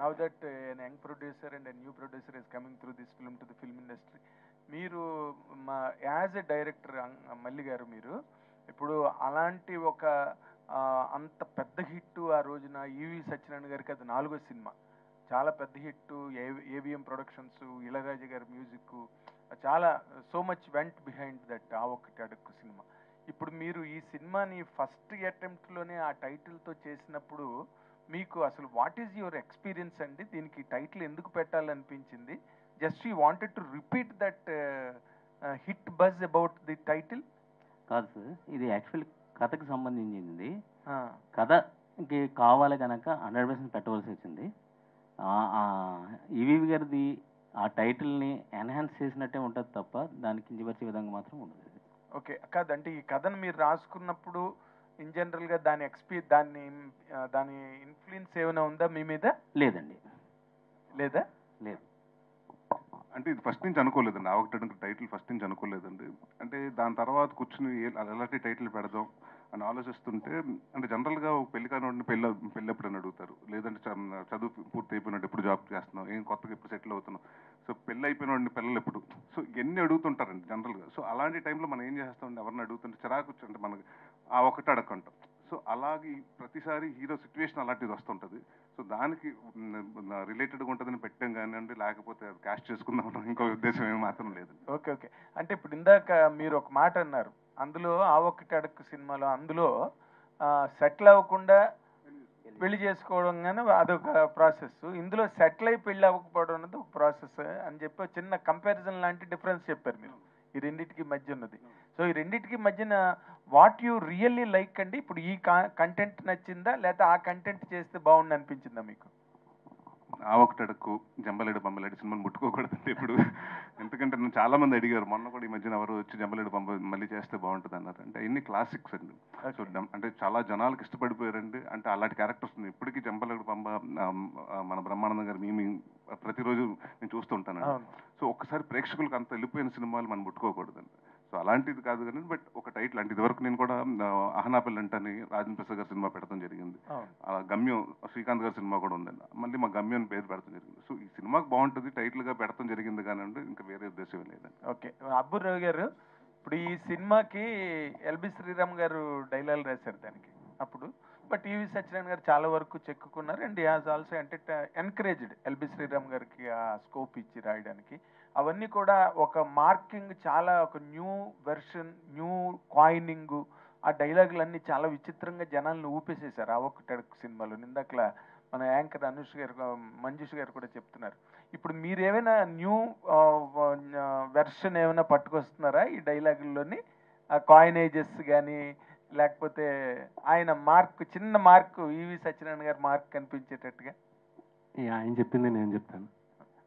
Now that N young producer and a new producer is coming through this film to the film industry. మీరు యాజ్ ఎ డైరెక్టర్ మల్లి గారు, మీరు ఇప్పుడు అలాంటి ఒక అంత పెద్ద హిట్ ఆ రోజున ఈవి సత్యనారాయణ గారికి అది 4వ సినిమా, చాలా పెద్ద హిట్. ఏవిఎం ప్రొడక్షన్స్, ఇళరాజు గారి మ్యూజిక్, చాలా so much went behind that ఆ ఒక్కటి అడుక్కు సినిమా. ఇప్పుడు మీరు ఈ సినిమాని ఫస్ట్ అటెంప్ట్లోనే ఆ టైటిల్తో చేసినప్పుడు మీకు అసలు వాట్ ఈజ్ యువర్ ఎక్స్పీరియన్స్ అండి? దీనికి టైటిల్ ఎందుకు పెట్టాలనిపించింది? Just you wanted to repeat that hit buzz about the title? కాదు సార్, ఇది యాక్చువల్ కథకు సంబంధించింది. కథకి కావాలి కనుక 100% పెట్టవలసి వచ్చింది. ఈవీవి గారిది ఆ టైటిల్ని ఎన్హాన్స్ చేసినట్టే ఉంటుంది తప్ప దానికి కించపరిచే విధంగా మాత్రం ఉండదు. ఓకే, కాదంటే ఈ కథను మీరు రాసుకున్నప్పుడు ఇన్ జనరల్గా దాని ఇన్ఫ్లుయెన్స్ ఏమైనా ఉందా మీ మీద? లేదండి. లేదా? లేదు. అంటే ఇది ఫస్ట్ నుంచి అనుకోలేదండి, ఆ ఒకటి టైటిల్ ఫస్ట్ నుంచి అనుకోలేదండి. అంటే దాని తర్వాత కూర్చుని ఎలాంటి టైటిల్ పెడదాం అని ఆలోచిస్తుంటే, అంటే జనరల్గా పెళ్లి కానివాడిని పెళ్ళి ఎప్పుడని అడుగుతారు, లేదంటే చదువు పూర్తి అయిపోయినట్టు ఎప్పుడు జాబ్ చేస్తున్నాం, ఏం కొత్తగా ఎప్పుడు సెటిల్ అవుతున్నాం, సో పెళ్ళి అయిపోయిన పిల్లలు ఎప్పుడు, సో ఎన్ని అడుగుతుంటారండి జనరల్గా. సో అలాంటి టైంలో మనం ఏం చేస్తామండి, ఎవరిని అడుగుతుంటే చిరాకు అంటే మనకి ఆ ఒకటి అడగంటాం. సో అలాగే ప్రతిసారి హీరో సిచ్యువేషన్ అలాంటిది వస్తుంటుంది. సో దానికి రిలేటెడ్గా ఉంటుందని పెట్టాం కానివ్వండి, లేకపోతే క్యాష్ చేసుకుందాం ఇంకో ఉద్దేశం ఏమి మాత్రం లేదు. ఓకే ఓకే, అంటే ఇప్పుడు ఇందాక మీరు ఒక మాట అన్నారు, అందులో ఆ ఒక్కటి అడుక్కు సినిమాలో అందులో సెటిల్ అవ్వకుండా పెళ్లి చేసుకోవడం కానీ అదొక ప్రాసెస్, ఇందులో సెటిల్ అయి పెళ్లి అవ్వకపోవడం అనేది ఒక ప్రాసెస్ అని చెప్పి చిన్న కంపారిజన్ లాంటి డిఫరెన్స్ చెప్పారు మీరు ఈ రెండింటికి మధ్య ఉన్నది. సో ఈ రెండింటికి మధ్యన వాట్ యు రియల్లీ లైక్ అండి? ఇప్పుడు ఈ కంటెంట్ నచ్చిందా, లేకపోతే ఆ కంటెంట్ చేస్తే బాగుండి అనిపించిందా మీకు? ఆ ఒకటి అడుక్కు, జంబలేడు పంబలేడు సినిమాని ముట్టుకోకూడదండి ఇప్పుడు. ఎందుకంటే నన్ను చాలామంది అడిగారు, మొన్న కూడా ఈ మధ్యన ఎవరు వచ్చి జంబలేడు పంబ మళ్ళీ చేస్తే బాగుంటుంది అన్నారు. అంటే అన్ని క్లాసిక్స్ అండి. సో అంటే చాలా జనాలకు ఇష్టపడిపోయారండి. అంటే అలాంటి క్యారెక్టర్స్ ఉంది ఇప్పటికీ. జంబలేడు పంబ మన బ్రహ్మానందం గారు మేము ప్రతిరోజు నేను చూస్తూ ఉంటానండి. సో ఒక్కసారి ప్రేక్షకులకు అంత వెళ్ళిపోయిన సినిమాలు మనం ముట్టుకోకూడదండి. సో అలాంటిది కాదు కానీ బట్ ఒక టైటిల్ అంటే ఇదివరకు నేను కూడా అహనాపిల్ అంటని రాజేంద్ర ప్రసాద్ గారి సినిమా పెడతాం జరిగింది. గమ్యం శ్రీకాంత్ గారి సినిమా కూడా ఉందండి. మళ్ళీ మా గమ్యం అని పేరు పెడతాం జరిగింది. సో ఈ సినిమాకి బాగుంటుంది టైటిల్గా పెడతాం జరిగింది కానీ ఇంకా వేరే ఉద్దేశం లేదండి. ఓకే, అబ్బుర్ రవి గారు, ఇప్పుడు ఈ సినిమాకి ఎల్బి శ్రీరామ్ గారు డైలాగ్ రాశారు దానికి అప్పుడు. బట్ ఈవి సత్యనారాయణ గారు చాలా వరకు చెక్కున్నారు. And he has also encouraged LB Sriram గారికి ఆ స్కోప్ ఇచ్చి రాయడానికి. అవన్నీ కూడా ఒక మార్కింగ్, చాలా ఒక న్యూ వెర్షన్, న్యూ కాయినింగ్. ఆ డైలాగులన్నీ చాలా విచిత్రంగా జనాలను ఊపేసేశారు ఆ ఒక్కటి అడుగు సినిమాలో. ఇందాకలా మన యాంకర్ అనుష్ గారు, మంజుష్ గారు కూడా చెప్తున్నారు. ఇప్పుడు మీరు ఏమైనా న్యూ వెర్షన్ ఏమైనా పట్టుకొస్తున్నారా ఈ డైలాగుల్లోని? కాయినేజెస్ కానీ, లేకపోతే ఆయన మార్క్, చిన్న మార్క్, ఈవి సత్యనారాయణ గారి మార్క్ కనిపించేటట్టుగా? ఆయన చెప్పింది నేను చెప్తాను.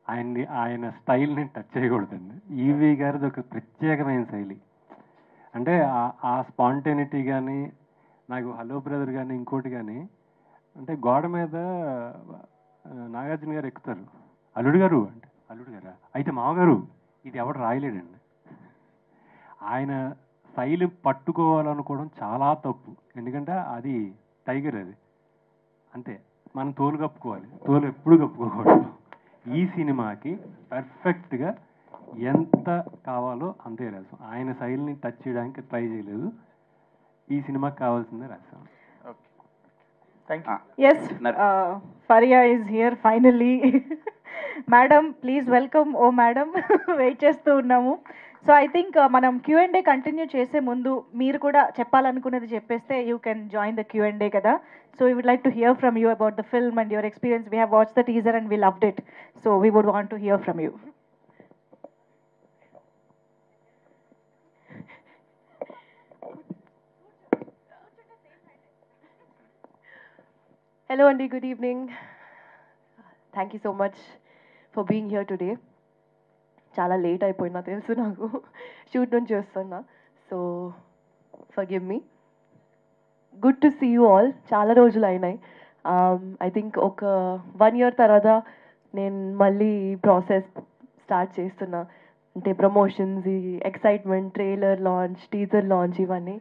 ఆయన స్టైల్ని టచ్ చేయకూడదండి. ఈవి గారిది ఒక ప్రత్యేకమైన శైలి. అంటే ఆ స్పాంటేనిటీ కానీ, నాకు హలో బ్రదర్ కానీ, ఇంకోటి కానీ, అంటే గోడ మీద నాగార్జున గారు ఎక్కుతారు, అల్లుడు గారు అంటే, అల్లుడు గారా అయితే మామగారు, ఇది ఎవడు రాయలేడండి. ఆయన శైలి పట్టుకోవాలనుకోవడం చాలా తప్పు. ఎందుకంటే అది టైగర్, అది అంతే. మనం తోలు కప్పుకోవాలి, తోలు ఎప్పుడు కప్పుకోకూడదు. ఈ సినిమాకి పర్ఫెక్ట్గా ఎంత కావాలో అంతే రాసాం. ఆయన శైలిని టచ్ చేయడానికి ట్రై చేయలేదు. ఈ సినిమాకి కావాల్సిందే రాసాం. Yes, Faria is here finally. Madam, please welcome. Oh madam, wait చేస్తూ ఉన్నాము. సో ఐ థింక్ మనం Q&A కంటిన్యూ చేసే ముందు మీరు కూడా చెప్పాలనుకున్నది చెప్పేస్తే you can join the Q&A కదా. So we would like to hear from you about the film and your experience. We have watch the teaser and we loved it. So we would want to hear from you. Hello Andy, good evening. Thank you so much for being here today. చాలా late అయిపోయినా తెలుసు నాకు, shoot నుంచి వస్తున్నా. So forgive me. Good to see you all. చాలా రోజులు అయినాయి. I think ఒక 1 year తర్వాత నేను మళ్ళీ ప్రాసెస్ స్టార్ట్ చేస్తున్నా. అంటే ప్రమోషన్స్, ఈ excitement, trailer launch, teaser launch, ఇవన్నీ.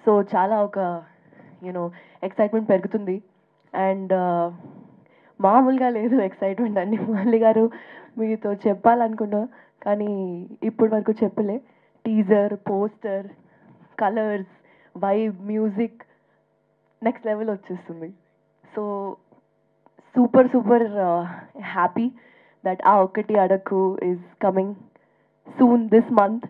సో చాలా ఒక ఎక్సైట్మెంట్ పెరుగుతుంది. అండ్ మామూలుగా లేదు ఎక్సైట్మెంట్ అండి. మురళి గారు మీతో చెప్పాలనుకున్నా కానీ ఇప్పటి వరకు చెప్పలే. Teaser, poster, colours, vibe, music next level వచ్చేస్తుంది. So super super happy that ఆ ఒక్కటి అడక్కు is coming soon this month.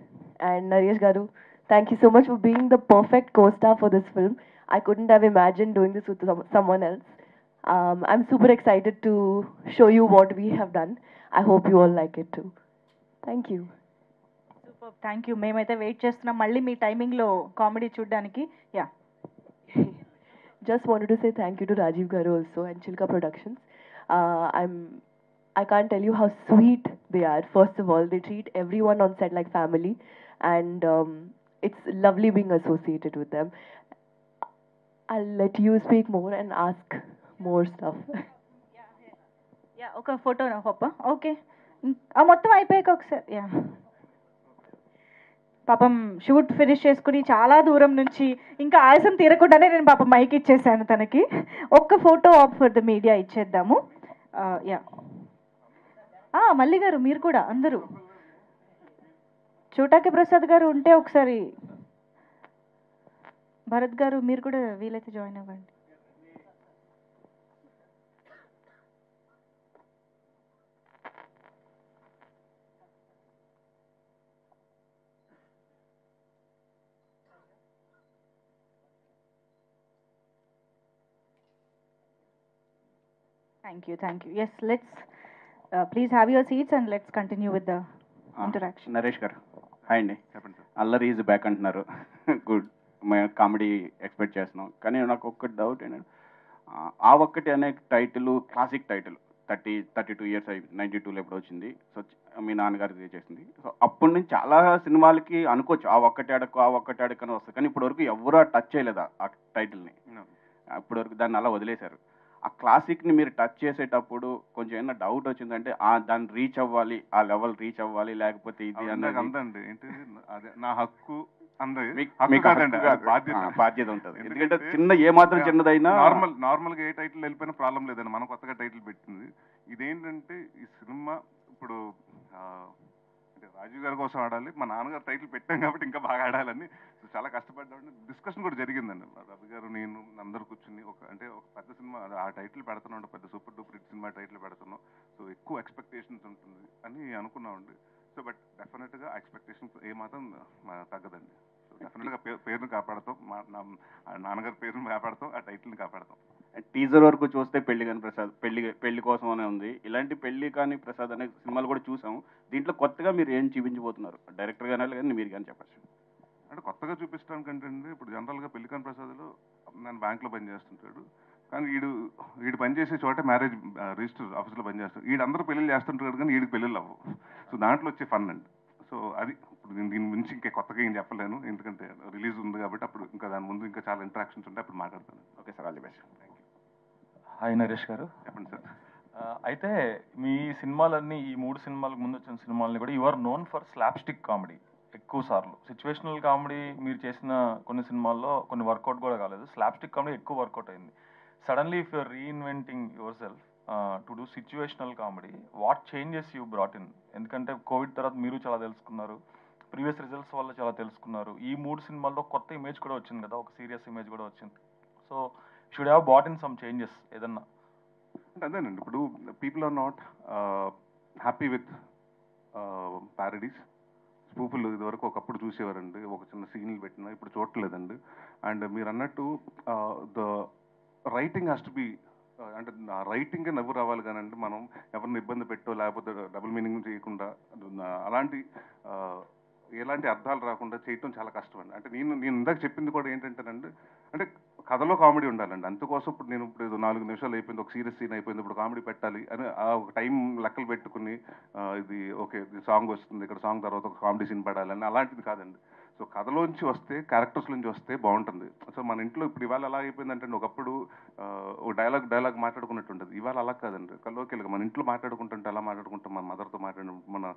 And Naresh garu, thank you so much for being the perfect co-star for this film. I couldn't have imagined doing this with someone else. I'm super excited to show you what we have done. I hope you all like it too. Thank you. Super, thank you. మేమైతే wait చేస్తున్నాం మళ్ళీ మీ టైమింగ్లో comedy చూడడానికి. Yeah, just wanted to say thank you to Rajiv Garu also and Chilka Productions. I can't tell you how sweet they are. First of all, they treat everyone on set like family, and it's lovely being associated with them. I'll let you speak more and ask more stuff. Yeah, ఒక photo నా పప్ప. Okay, మొత్తం అయిపోయాక ఒకసారి. Yeah, పాపం shoot finish చేసుకుని చాలా దూరం నుంచి ఇంకా ఆయాసం తీరకుండానే నేను పాపం మైక్ ఇచ్చేసాను తనకి. ఒక్క photo op for the media ఇచ్చేద్దాము. యా, మల్లి గారు మీరు కూడా అందరూ, చోటాకి ప్రసాద్ గారు ఉంటే ఒకసారి, భరత్ గారు మీరు కూడా వీలైతే జాయిన్ అవ్వండి. Thank you. Yes, let's please have your seats and let's continue with the interaction. Naresh గారు, హాయ్ అండి. చెప్పండి సార్. అల్లరి ఈజ్ బ్యాక్ అంటున్నారు. గుడ్, మేము కామెడీ ఎక్స్పెక్ట్ చేస్తున్నాం. కానీ నాకు ఒక్క డౌట్ ఏంటంటే, ఆ ఒక్కటి అనే టైటిల్ క్లాసిక్ టైటిల్. 32 ఇయర్స్ 92లో ఎప్పుడు వచ్చింది. సో మీ నాన్నగారు చేసింది. సో అప్పటి నుంచి చాలా సినిమాలకి అనుకోవచ్చు ఆ ఒక్కటి అడక్కు అని వస్తుంది. కానీ ఇప్పటివరకు ఎవరు టచ్ చేయలేదు ఆ టైటిల్ని. ఇప్పటివరకు దాన్ని అలా వదిలేశారు. ఆ క్లాసిక్ని మీరు టచ్ చేసేటప్పుడు కొంచెం ఏమైనా డౌట్ వచ్చిందంటే దాన్ని రీచ్ అవ్వాలి, ఆ లెవెల్ రీచ్ అవ్వాలి, లేకపోతే ఇది అందండి ఏంటి అదే నా హక్కు బాధ్యత ఉంటుంది. ఎందుకంటే ఏమాత్రం చిన్నదైనా నార్మల్గా ఏ టైటిల్ వెళ్ళిపోయినా ప్రాబ్లం లేదండి. మనం కొత్తగా టైటిల్ పెట్టింది ఇదేంటంటే ఈ సినిమా ఇప్పుడు అంటే రాజీవ్ గారి కోసం ఆడాలి, మా నాన్నగారు టైటిల్ పెట్టాం కాబట్టి ఇంకా బాగా ఆడాలని చాలా కష్టపడ్డామండి. డిస్కషన్ కూడా జరిగిందండి. రవి గారు నేను అందరు కూర్చుని ఒక పెద్ద సినిమా ఆ టైటిల్ పెడుతున్నాం, పెద్ద super duper hit cinema title పెడుతున్నాం, సో ఎక్కువ ఎక్స్పెక్టేషన్స్ ఉంటుంది అని అనుకున్నామండి. సో బట్ డెఫినెట్గా ఆ ఎక్స్పెక్టేషన్స్ ఏమాత్రం తగ్గదండి. సో డెఫినెట్గా పేరును కాపాడతాం, నాన్నగారి పేరును కాపాడతాం, ఆ టైటిల్ని కాపాడతాం. టీజర్ వరకు చూస్తే పెళ్లి కాని ప్రసాద్ పెళ్లి కోసం అనే ఉంది. ఇలాంటి పెళ్లి కాని ప్రసాద్ అనే సినిమాలు కూడా చూసాము. దీంట్లో కొత్తగా మీరు ఏం చూపించబోతున్నారు డైరెక్టర్ గానే కానీ మీరు కానీ చెప్పచ్చు. అంటే కొత్తగా చూపించడానికంటే అండి ఇప్పుడు జనరల్గా పెళ్లి కాని ప్రసాద్లో నేను బ్యాంక్లో పనిచేస్తుంటాడు, కానీ వీడు పనిచేసే చోట మ్యారేజ్ రిజిస్టర్ ఆఫీస్లో పనిచేస్తాడు. వీడందరూ పెళ్ళిళ్ళు చేస్తుంటాడు కానీ వీడికి పెళ్ళిళ్ళు అవ్వవు. సో దాంట్లో వచ్చే ఫన్ అండి. సో అది ఇప్పుడు నేను దీని గురించి ఇంకా కొత్తగా ఏం చెప్పలేను, ఎందుకంటే రిలీజ్ ఉంది కాబట్టి అప్పుడు ఇంకా దాని ముందు ఇంకా చాలా ఇంటరాక్షన్స్ ఉంటాయి, అప్పుడు మాట్లాడతాను. Okay sir, all the best. Thank you. Hi Naresh గారు. చెప్పండి సార్. అయితే మీ సినిమాలన్నీ ఈ 3 సినిమాలకు ముందు వచ్చిన సినిమాలని కూడా you are known for slapstick comedy. ఎక్కువ సార్లు సిచ్యువేషనల్ కామెడీ మీరు చేసిన కొన్ని సినిమాల్లో కొన్ని వర్కౌట్ కూడా కాలేదు, స్లాప్ స్టిక్ కామెడీ ఎక్కువ వర్కౌట్ అయింది. Suddenly if you're reinventing yourself to do situational comedy, what changes you brought in? ఎందుకంటే కోవిడ్ తర్వాత మీరు చాలా తెలుసుకున్నారు, ప్రీవియస్ రిజల్ట్స్ వల్ల చాలా తెలుసుకున్నారు. ఈ 3 సినిమాల్లో కొత్త ఇమేజ్ కూడా వచ్చింది కదా, ఒక సీరియస్ ఇమేజ్ కూడా వచ్చింది. So should have bought in some changes ఏదన్నా? అంటే అదేనండి, ఇప్పుడు people are not happy with parodies. స్పూపులు ఇదివరకు ఒకప్పుడు చూసేవారండి, ఒక చిన్న సీన్లు పెట్టినా ఇప్పుడు చూడట్లేదండి. అండ్ మీరు అన్నట్టు the writing has to be, అంటే ఆ రైటింగే నవ్వు రావాలి కానండి, మనం ఎవరిని ఇబ్బంది పెట్టో లేకపోతే డబుల్ మీనింగ్ చేయకుండా అలాంటి ఎలాంటి అర్థాలు రాకుండా చేయటం చాలా కష్టం అండి. అంటే నేను ఇందాక చెప్పింది కూడా ఏంటంటేనండి, అంటే కథలో కామెడీ ఉండాలండి. అందుకోసం ఇప్పుడు నేను ఇప్పుడు 4 నిమిషాలు అయిపోయింది, ఒక సీరియస్ సీన్ అయిపోయింది, ఇప్పుడు కామెడీ పెట్టాలి అని ఒక టైం లెక్కలు పెట్టుకుని ఇది ఓకే సాంగ్ వస్తుంది, ఇక్కడ సాంగ్ తర్వాత ఒక కామెడీ సీన్ పడాలని అలాంటిది కాదండి. సో కథలోంచి వస్తే, క్యారెక్టర్స్ నుంచి వస్తే బాగుంటుంది. సో మన ఇంట్లో ఇప్పుడు ఇవాళ ఎలా అయిపోయిందంటే ఒకప్పుడు ఒక డైలాగ్ మాట్లాడుకున్నట్టు ఉంటుంది, ఇవాళ అలా కాదండి. కల్లోకి మన ఇంట్లో మాట్లాడుకుంటుంటే ఎలా మాట్లాడుకుంటాం, మన మదర్తో మాట్లాడినప్పుడు, మన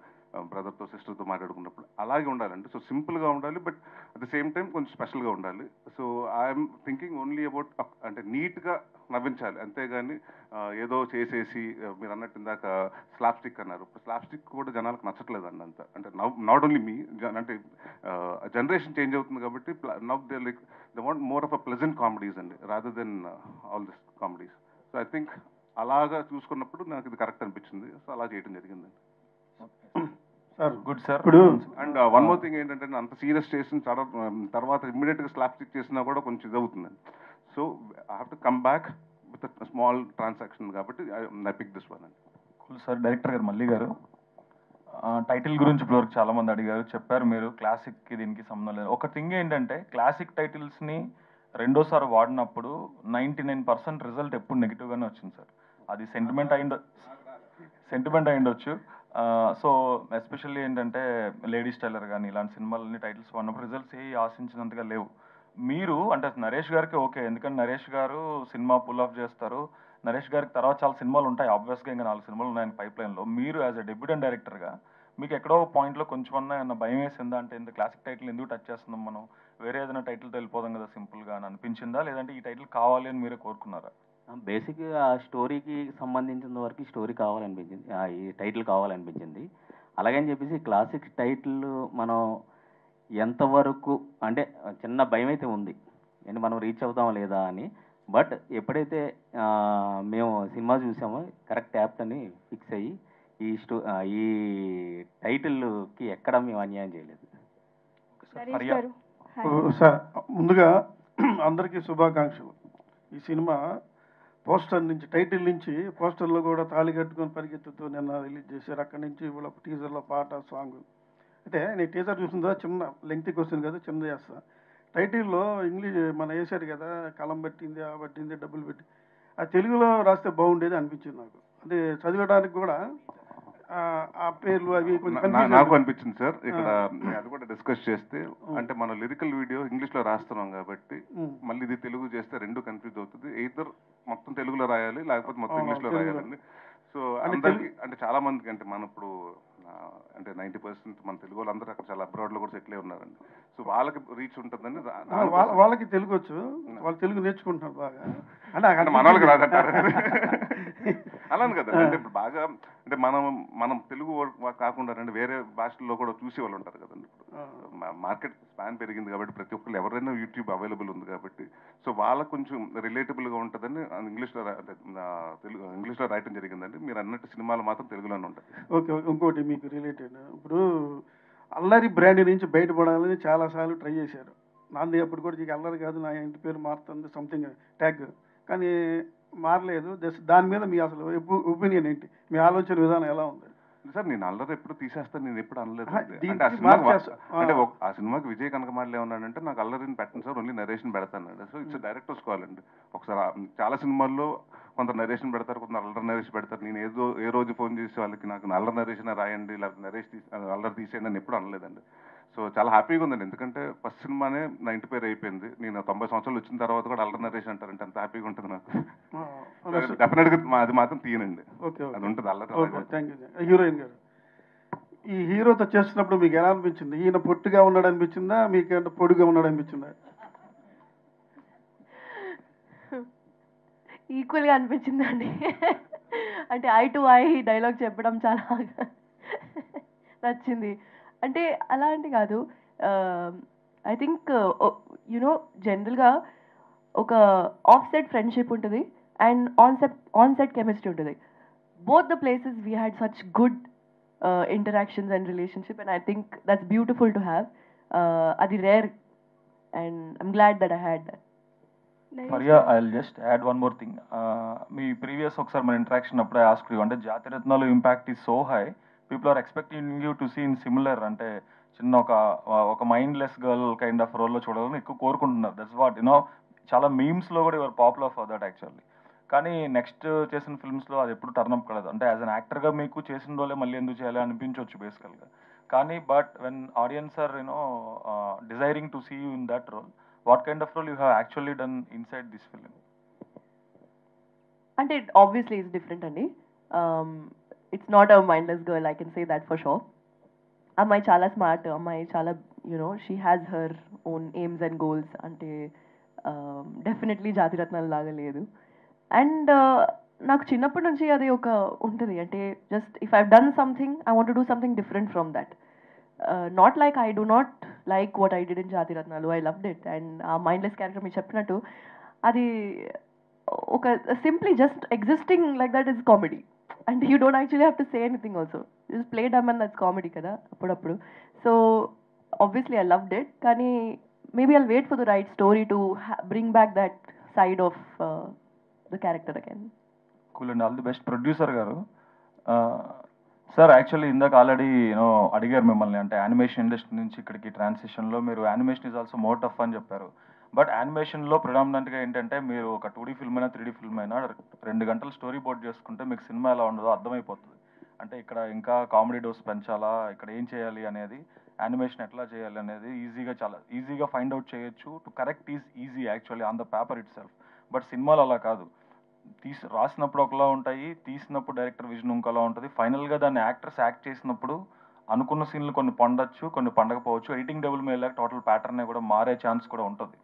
బ్రదర్తో సిస్టర్తో మాట్లాడుకున్నప్పుడు అలాగే ఉండాలండి. సో సింపుల్గా ఉండాలి, but at the same time కొంచెం స్పెషల్గా ఉండాలి. So I'm thinking only about అంటే నీట్గా నవ్వించాలి, అంతేగాని ఏదో చేసేసి మీరు అన్నట్టు ఇందాక స్లాప్ స్టిక్ అన్నారు. స్లాప్ స్టిక్ కూడా జనాలకు నచ్చట్లేదండి అంత. అంటే నాట్ ఓన్లీ మీ, అంటే జనరేషన్ చేంజ్ అవుతుంది కాబట్టి now they like they want more of a pleasant comedies అండి, rather than all this comedies. So I think అలాగా చూసుకున్నప్పుడు నాకు ఇది కరెక్ట్ అనిపించింది, సో అలా చేయడం జరిగిందండి. Sir good sir. ఇప్పుడు అండ్ వన్ మోర్ థింగ్ ఏంటంటే అంత సీరియస్ చేసిన తర్వాత ఇమ్మీడియట్గా స్లాప్ స్టిక్ చేసినా కూడా కొంచెం ఇది అవుతుందండి. So I have to come back with small transaction కాబట్టి ఐ పిక్ దిస్ వన్ అండి. Cool sir. డైరెక్టర్ గారు మల్లి గారు, టైటిల్ గురించి ఇప్పటివరకు చాలా మంది అడిగారు, చెప్పారు మీరు క్లాసిక్కి దీనికి సంబంధం లేదు. ఒక థింగ్ ఏంటంటే క్లాసిక్ టైటిల్స్ని రెండోసారి వాడినప్పుడు 99% రిజల్ట్ ఎప్పుడు నెగిటివ్గానే వచ్చింది సార్. అది సెంటిమెంట్ అయిండొచ్చు. సో ఎస్పెషల్లీ ఏంటంటే లేడీస్ టైలర్ కానీ ఇలాంటి సినిమాలన్నీ టైటిల్స్ వాడినప్పుడు రిజల్ట్స్ ఏ ఆశించినంతగా లేవు. మీరు అంటే నరేష్ గారికి ఓకే, ఎందుకంటే నరేష్ గారు సినిమా పుల్ ఆఫ్ చేస్తారు, నరేష్ గారికి తర్వాత చాలా సినిమాలు ఉంటాయి, ఆబ్వియస్గా ఇంకా 4 సినిమాలు ఉన్నాయి పైప్ లైన్లో. మీరు యాజ్ ఎ డెబ్యూటెంట్ డైరెక్టర్గా మీకు ఎక్కడో పాయింట్లో కొంచెం ఏమన్నా భయం వేసిందా? అంటే ఇంత క్లాసిక్ టైటిల్ ఎందుకు టచ్ చేస్తున్నాం మనం, వేరే ఏదైనా టైటిల్తో వెళ్ళిపోదాం కదా సింపుల్గా అని అనిపించిందా, లేదంటే ఈ టైటిల్ కావాలి అని మీరే కోరుకున్నారా? బేసిక్గా ఆ స్టోరీకి సంబంధించిన వరకు స్టోరీ కావాలనిపించింది, ఈ టైటిల్ కావాలనిపించింది. అలాగని చెప్పేసి క్లాసిక్ టైటిల్ మనం ఎంతవరకు అంటే చిన్న భయం అయితే ఉంది, అంటే మనం రీచ్ అవుతామా లేదా అని. బట్ ఎప్పుడైతే మేము సినిమా చూసామో కరెక్ట్ యాప్ట్ అని ఫిక్స్ అయ్యి ఈ టైటిల్కి ఎక్కడ మేము అన్యాయం చేయలేదు. సార్ ముందుగా అందరికీ శుభాకాంక్షలు. ఈ సినిమా పోస్టర్ నుంచి, టైటిల్ నుంచి పోస్టర్లో కూడా తాళి కట్టుకొని పరిగెత్తుతూ నిన్న రిలీజ్ చేశారు. అక్కడి నుంచి ఇవాళ టీజర్లో పాట సాంగ్. అయితే నేను టీజర్ చూసిందా, చిన్న లెంగ్తీ క్వశ్చన్ కదా, చిన్న చేస్తా. టైటిల్లో ఇంగ్లీష్ మన వేశారు కదా, కలం పట్టింది, ఆ పట్టింది, డబ్బులు పెట్టి, ఆ తెలుగులో రాస్తే బాగుండేది అనిపించింది నాకు. అది చదివడానికి కూడా ఆ పేర్లు అవి కొంచెం నాకు అనిపించింది సార్ ఇక్కడ అది కూడా డిస్కస్ చేస్తే, అంటే మన లిరికల్ వీడియో ఇంగ్లీష్లో రాస్తున్నాం కాబట్టి మళ్ళీ ఇది తెలుగు చేస్తే రెండు కన్ఫ్యూజ్ అవుతుంది. ఎయిదర్ మొత్తం తెలుగులో రాయాలి, లేకపోతే మొత్తం ఇంగ్లీష్లో రాయాలండి. సో అందరికి అంటే చాలా మందికి, అంటే మన ఇప్పుడు అంటే 90% మన తెలుగు వాళ్ళందరూ అక్కడ చాలా అబ్రాడ్లో కూడా సెటిల్ అయి ఉన్నారండి. సో వాళ్ళకి రీచ్ ఉంటుందని వాళ్ళకి తెలుగు వచ్చు, వాళ్ళు తెలుగు నేర్చుకుంటున్నారు బాగా. అంటే మన వాళ్ళకి రాదంటారు అలానే కదా. అంటే ఇప్పుడు బాగా అంటే మనం తెలుగు కాకుండా అంటే వేరే భాషల్లో కూడా చూసే వాళ్ళు ఉంటారు కదండి. ఇప్పుడు మార్కెట్ స్పాన్ పెరిగింది కాబట్టి ప్రతి ఒక్కరు ఎవరైనా యూట్యూబ్ అవైలబుల్ ఉంది కాబట్టి సో వాళ్ళకు కొంచెం రిలేటబుల్గా ఉంటుందని ఇంగ్లీష్లో ఇంగ్లీష్లో రాయటం జరిగిందండి. మీరు అన్నట్టు సినిమాలు మాత్రం తెలుగులోనే ఉంటుంది. ఓకే, ఇంకోటి మీకు రిలేటెడ్, ఇప్పుడు అల్లరి బ్రాండ్ నుంచి బయటపడాలని చాలాసార్లు ట్రై చేశారు. నాది అప్పుడు కూడా నీకు అల్లరి కాదు, నా ఇంటి పేరు మారుతుంది సంథింగ్ ట్యాగ్, కానీ మారలేదు. జస్ట్ దాని మీద మీ అసలు ఒపీనియన్ ఏంటి, మీ ఆలోచన విధానం ఎలా ఉంది? సార్ నేను అల్లరి ఎప్పుడు తీసేస్తాను, నేను ఎప్పుడు అనలేదు. దీనికి అంటే ఆ సినిమాకి విజయ్ కనకమాడలు ఏమన్నాడంటే నాకు అల్లరిని పెట్టండి సార్, ఓన్లీ నరేషన్ పెడతాను. సో ఇట్స్ డైరెక్టర్స్ కాల్ అండి. ఒకసారి చాలా సినిమాల్లో కొంత నరేషన్ పెడతారు, కొంత అల్లరి నరేషన్ పెడతారు. నేను ఏ రోజు ఫోన్ చేసి వాళ్ళకి నాకు అల్లరి నరేషన్ రాయండి, లేకపోతే అల్లరి తీసేయండి అని ఎప్పుడు అనలేదండి. సో చాలా హ్యాపీగా ఉందండి, ఎందుకంటే ఫస్ట్ సినిమానే నా ఇంటి పేరు అయిపోయింది. నేను 90 సంవత్సరాలు వచ్చిన తర్వాత కూడా అల్లరి నరేషన్ అంటారంటే అంత హ్యాపీగా ఉంటుంది నాకు. డెఫినెట్గా అది మాత్రం తీయనండి, అది ఉంటుంది అల్లరి. Thank you. హీరోయిన్ గారు, ఈ హీరోతో చేస్తున్నప్పుడు మీకు ఎలా అనిపించింది? ఈయన పొట్టిగా ఉన్నాడు అనిపించిందా, మీకు పొడిగా ఉన్నాడు అనిపించిందా? ఈక్వల్గా అనిపించిందండి. అంటే ఐ టు ఐ డైలాగ్ చెప్పడం చాలా నచ్చింది. అంటే అలాంటి కాదు, ఐ థింక్ యునో జనరల్గా ఒక ఆఫ్ సెట్ ఫ్రెండ్షిప్ ఉంటుంది అండ్ ఆన్ సెట్ కెమిస్ట్రీ ఉంటుంది. Both the places we had such good interactions and relationship, and I think that's beautiful to have. Adi rare, and I'm glad that I had that. Faria, I'll just add one more thing. Me previous oksar man interaction appude I asked you ante Jatiratnalu impact is so high, people are expecting you to see in similar ante chinna oka mindless girl kind of role lo chodalani ekku korukuntunnaru. That's what చాలా memes లో కూడా your popular for that actually. కానీ next చేసిన ఫిల్మ్స్లో అది ఎప్పుడు turn up కాలేదు. అంటే as an యాక్టర్గా మీకు చేసిన రోలే మళ్ళీ ఎందుకు చేయాలి అనిపించవచ్చు బేసికల్గా. కానీ but when audience are desiring to see you in that role, what kind of role you have actually done inside this film? అంటే ఆబ్వియస్లీ ఇట్స్ డిఫరెంట్ అండి. It's not a mindless girl, I can say that for sure. అమ్మాయి చాలా smart, అమ్మాయి చాలా she has her own aims and goals. అంటే definitely Jathiratnalu లాగా లేదు. And నాకు చిన్నప్పటి నుంచి అది ఒక ఉంటుంది, అంటే just if I've done something I want to do something different from that. Not like I do not like what I did in Jathiratnalu, I loved it. And a mindless character మీరు చెప్పినట్టు అది ఒక simply just existing like that is comedy. And you don't actually have to say anything also, just play dumb and that's comedy కదా అప్పుడప్పుడు. So obviously I loved it, కానీ maybe I'll wait for the right story to bring back that side of the character again. Cool, and all the best. Producer garu, sir actually indaka already adigaru mimmalni ante animation industry nunchi ikkadiki transition lo meeru animation is also more tough ani chepparu. But యానిమేషన్లో ప్రిడామినెంట్గా ఏంటంటే మీరు ఒక 2D film అయినా 3D film అయినా 2 గంటలు story board చేసుకుంటే మీకు సినిమా ఎలా ఉండదో అర్థమైపోతుంది. అంటే ఇక్కడ ఇంకా కామెడీ డోస్ పెంచాలా, ఇక్కడ ఏం చేయాలి అనేది, యానిమేషన్ ఎట్లా చేయాలి అనేది చాలా ఈజీగా ఫైండ్ అవుట్ చేయొచ్చు. To correct is easy actually on the paper it self. But సినిమాలు అలా కాదు, రాసినప్పుడు ఒకలా ఉంటాయి, తీసినప్పుడు డైరెక్టర్ విజన్ ఇంకోలా ఉంటుంది, ఫైనల్గా దాన్ని యాక్టర్స్ యాక్ట్ చేసినప్పుడు అనుకున్న సీన్లు కొన్ని పండొచ్చు, కొన్ని పండకపోవచ్చు. ఎడిటింగ్ డబుల్ మీద టోటల్ ప్యాటర్న్ కూడా మారే ఛాన్స్ కూడా ఉంటుంది.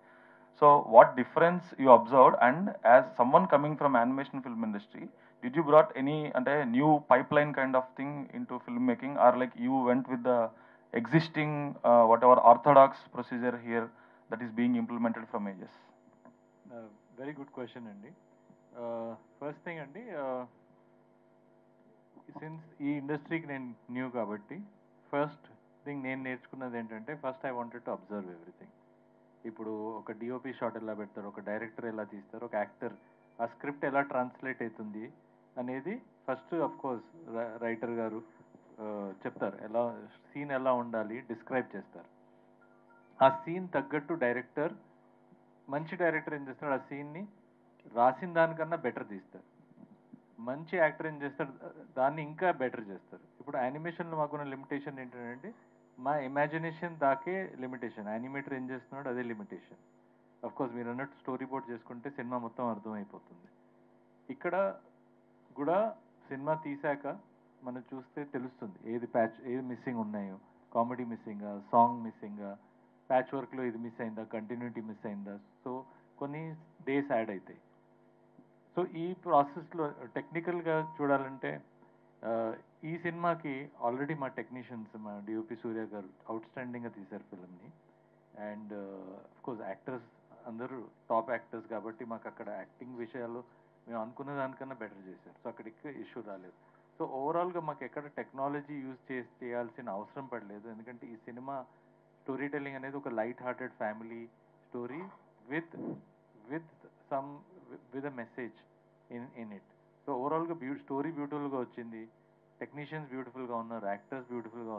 So what difference you observed, and as someone coming from animation film industry, did you brought any ante new pipeline kind of thing into filmmaking, or like you went with the existing whatever orthodox procedure here that is being implemented from ages? Very good question andi. First thing andi, since ee industry ki nen new kabatti first thing nen నేర్చుకున్నది ఏంటంటే first I wanted to observe everything. ఇప్పుడు ఒక DOP shot ఎలా పెడతారు, ఒక director ఎలా తీస్తారు, ఒక యాక్టర్ ఆ స్క్రిప్ట్ ఎలా ట్రాన్స్లేట్ అవుతుంది అనేది ఫస్ట్ ఆఫ్ కోర్స్ రైటర్ గారు చెప్తారు, ఎలా సీన్ ఎలా ఉండాలి డిస్క్రైబ్ చేస్తారు. ఆ సీన్ తగ్గట్టు డైరెక్టర్, మంచి డైరెక్టర్ ఏం చేస్తాడు, ఆ సీన్ని రాసిన దానికన్నా బెటర్ తీస్తారు. మంచి యాక్టర్ ఏం చేస్తాడు, దాన్ని ఇంకా బెటర్ చేస్తారు. ఇప్పుడు యానిమేషన్లో మాకున్న లిమిటేషన్ ఏంటంటే మా ఇమాజినేషన్ దాకే లిమిటేషన్, యానిమేటర్ ఏం చేస్తున్నాడు అదే లిమిటేషన్. అఫ్ కోర్స్ మీరు అన్నట్టు స్టోరీ బోర్డ్ చేసుకుంటే సినిమా మొత్తం అర్థమైపోతుంది. ఇక్కడ కూడా సినిమా తీసాక మనం చూస్తే తెలుస్తుంది ఏది మిస్సింగ్ ఉన్నాయో, కామెడీ మిస్సింగా, సాంగ్ మిస్సింగా, ప్యాచ్ వర్క్లో ఇది మిస్ అయిందా, కంటిన్యూటీ మిస్ అయిందా. సో కొన్ని డేస్ యాడ్ అవుతాయి. సో ఈ ప్రాసెస్లో టెక్నికల్గా చూడాలంటే ఈ సినిమాకి ఆల్రెడీ మా టెక్నీషియన్స్, మా డిఓపి సూర్య గారు అవుట్స్టాండింగ్గా తీశారు ఫిల్మ్ని. అండ్ కోర్స్ యాక్టర్స్ అందరూ టాప్ యాక్టర్స్ కాబట్టి మాకు అక్కడ యాక్టింగ్ విషయాల్లో మేము అనుకున్న దానికన్నా బెటర్ చేశారు. సో అక్కడికి ఇష్యూ రాలేదు. సో ఓవరాల్గా మాకు ఎక్కడ టెక్నాలజీ యూజ్ చేయాల్సిన అవసరం పడలేదు. ఎందుకంటే ఈ సినిమా స్టోరీ టెల్లింగ్ అనేది ఒక light hearted family story with with a message in it. So ఓవరాల్గా స్టోరీ బ్యూటిఫుల్గా వచ్చింది, టెక్నీషియన్స్ బ్యూటిఫుల్గా ఉన్నారు, యాక్టర్స్ బ్యూటిఫుల్గా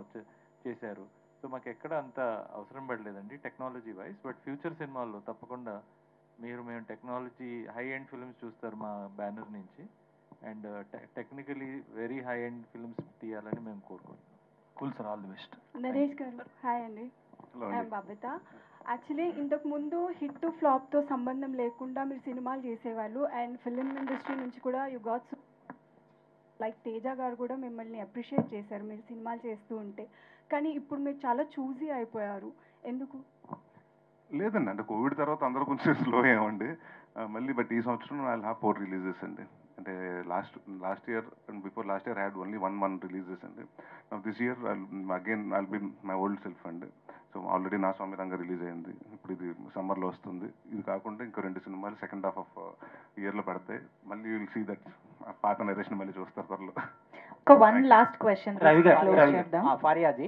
చేశారు. సో మాకు ఎక్కడ అంత అవసరం పడలేదండి టెక్నాలజీ వైజ్. బట్ ఫ్యూచర్ సినిమాల్లో తప్పకుండా మేము టెక్నాలజీ హై ఎండ్ ఫిల్మ్స్ చూస్తారు మా బ్యానర్ నుంచి. And technically very high end films తీయాలని మేము కోరుకుంటున్నాం. Cool sir, all the best. Naresh గారు హాయ్ అండి. Hello ఐఎమ్ అండి. బబిత. యాక్చువల్లీ ఇంతకు ముందు హిట్ ఫ్లాప్తో సంబంధం లేకుండా మీరు సినిమాలు చేసేవాళ్ళు అండ్ ఫిలిం ఇండస్ట్రీ నుంచి కూడా యు గాట్ లైక్ తేజ గారు కూడా మిమ్మల్ని అప్రిషియేట్ చేశారు మీరు సినిమాలు చేస్తూ ఉంటే. కానీ ఇప్పుడు మీరు చాలా చూజీ అయిపోయారు, ఎందుకు? లేదండి, అంటే కోవిడ్ తర్వాత అందరూ కొంచెం స్లో అయ్యామండి మళ్ళీ. బట్ ఈ సంవత్సరం ఐ హ్యావ్ 4 రిలీజెస్ అండి. అంటే last year and before last year had only 1 releases అండి. This year again I'll be my old self అండి. సో ఆల్రెడీ నా స్వామి రంగ రిలీజ్ అయింది, ఇప్పుడు ఇది సమ్మర్లో వస్తుంది. ఇది కాకుండా ఇంకో 2 సినిమాలు సెకండ్ హాఫ్ ఆఫ్ ఇయర్లో పడతాయి. మళ్ళీ యూ విల్ సీ దట్ పాత నరేషన్ మళ్ళీ చూస్తారు త్వరలో. ఒక వన్ లాస్ట్ క్వశ్చన్ ఫారియాజీ,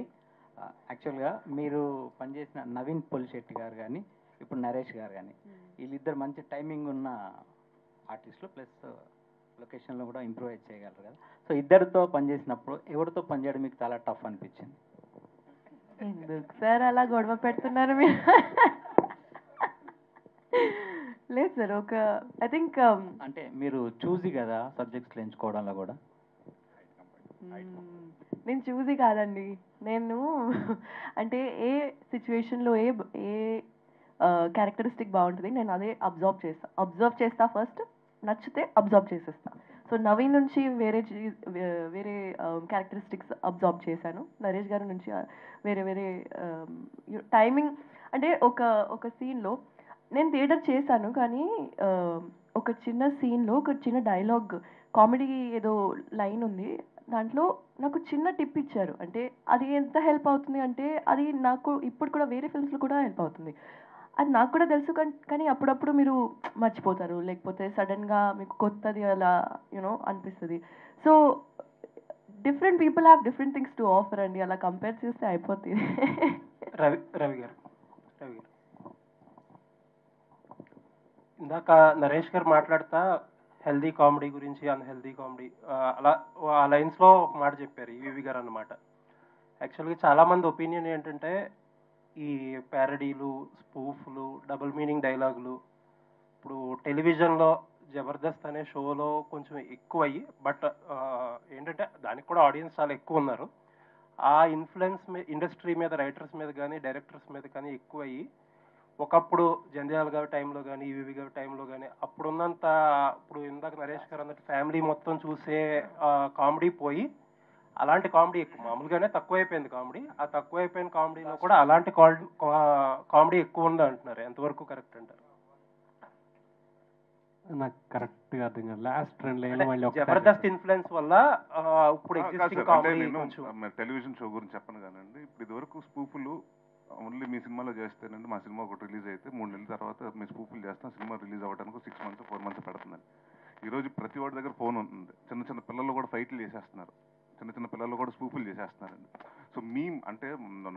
యాక్చువల్గా మీరు పనిచేసిన నవీన్ పొలిశెట్టి గారు కానీ ఇప్పుడు నరేష్ గారు కానీ వీళ్ళిద్దరు మంచి టైమింగ్ ఉన్న ఆర్టిస్టులు, ప్లస్ లొకేషన్లో కూడా ఇంప్రూవైజ్ చేయగలరు కదా. సో ఇద్దరితో పనిచేసినప్పుడు ఎవరితో పనిచేయడం మీకు చాలా టఫ్ అనిపించింది? ఎందుకు సార్ అలా గొడవ పెడుతున్నారు మీరు? లేదు సార్, ఒక ఐ థింక్ అంటే మీరు చూసి కదా సబ్జెక్ట్స్లో ఎంచుకోవడంలో కూడా. నేను చూసి కాదండి, నేను అంటే ఏ సిచ్యువేషన్లో ఏ క్యారెక్టరిస్టిక్ బాగుంటుంది నేను అదే అబ్జర్వ్ చేస్తా ఫస్ట్, నచ్చితే అబ్జర్వ్ చేసేస్తా. సో నవీన్ నుంచి వేరే క్యారెక్టరిస్టిక్స్ అబ్జర్వ్ చేశాను, నరేష్ గారి నుంచి వేరే టైమింగ్. అంటే ఒక సీన్లో నేను థియేటర్ చేశాను, కానీ ఒక చిన్న సీన్లో ఒక చిన్న డైలాగ్ కామెడీ ఏదో లైన్ ఉంది, దాంట్లో నాకు చిన్న టిప్ ఇచ్చారు. అంటే అది ఎంత హెల్ప్ అవుతుంది అంటే అది నాకు ఇప్పుడు కూడా వేరే ఫిల్మ్స్లో కూడా హెల్ప్ అవుతుంది. అది నాకు కూడా తెలుసు, కానీ అప్పుడప్పుడు మీరు మర్చిపోతారు, లేకపోతే సడన్గా మీకు కొత్తది అలా అనిపిస్తుంది. So different people have different things to offer అండి, అలా కంపేర్ చేస్తే అయిపోతుంది. రవి గారు ఇందాక నరేష్ గారు మాట్లాడుతా హెల్దీ కామెడీ గురించి, అన్హెల్దీ కామెడీ అలా ఆ లైన్స్లో ఒక మాట చెప్పారు ఈవి గారు అన్నమాట. యాక్చువల్గా చాలామంది ఒపీనియన్ ఏంటంటే ఈ ప్యారడీలు, స్పూఫ్లు, డబుల్ మీనింగ్ డైలాగులు ఇప్పుడు టెలివిజన్లో జబర్దస్త్ అనే షోలో కొంచెం ఎక్కువయ్యి, బట్ ఏంటంటే దానికి కూడా ఆడియన్స్ చాలా ఎక్కువ ఉన్నారు. ఆ ఇన్ఫ్లుయెన్స్ ఇండస్ట్రీ మీద, రైటర్స్ మీద కానీ డైరెక్టర్స్ మీద కానీ ఎక్కువయ్యి ఒకప్పుడు జంధ్యాల గారి టైంలో కానీ ఈవీవి గారి టైంలో కానీ అప్పుడున్నంత, ఇప్పుడు ఇందాక నరేష్ గారు అన్నట్టు ఫ్యామిలీ మొత్తం చూసే కామెడీ పోయి అలాంటి కామెడీ ఎక్కువ, మామూలుగానే తక్కువైపోయింది కామెడీ. ఆ తక్కువైపోయిన కామెడీలో కూడా అలాంటి కామెడీ ఎక్కువ ఉంది అంటున్నారు. ఎంతవరకు కరెక్ట్ అంటారు? నాకు కరెక్ట్గా అర్థం కాదు. లాస్ట్ 2 లైన్లు మళ్ళీ జబర్దస్త్ ఇన్ఫ్లుయెన్స్ వల్ల ఇప్పుడు ఎగ్జిస్టింగ్ కామెడీ టెలివిజన్ షో గురించి చెప్పను కానండి. ఇప్పుడు ఇదివరకు స్పూపులు ఓన్లీ మీ సినిమాలో చేస్తేనండి, మా సినిమా ఒకటి రిలీజ్ అయితే 3 నెలల తర్వాత మీ స్పూపులు చేస్తాం, సినిమా రిలీజ్ అవ్వడానికి 6 months 4 months పడుతుందండి. ఈరోజు ప్రతి వాడి దగ్గర ఫోన్ ఉంటుంది, చిన్న పిల్లలు కూడా ఫైట్లు చేసేస్తున్నారు, చిన్న పిల్లలు కూడా స్పూపులు చేసేస్తున్నారండి. సో మీమ్ అంటే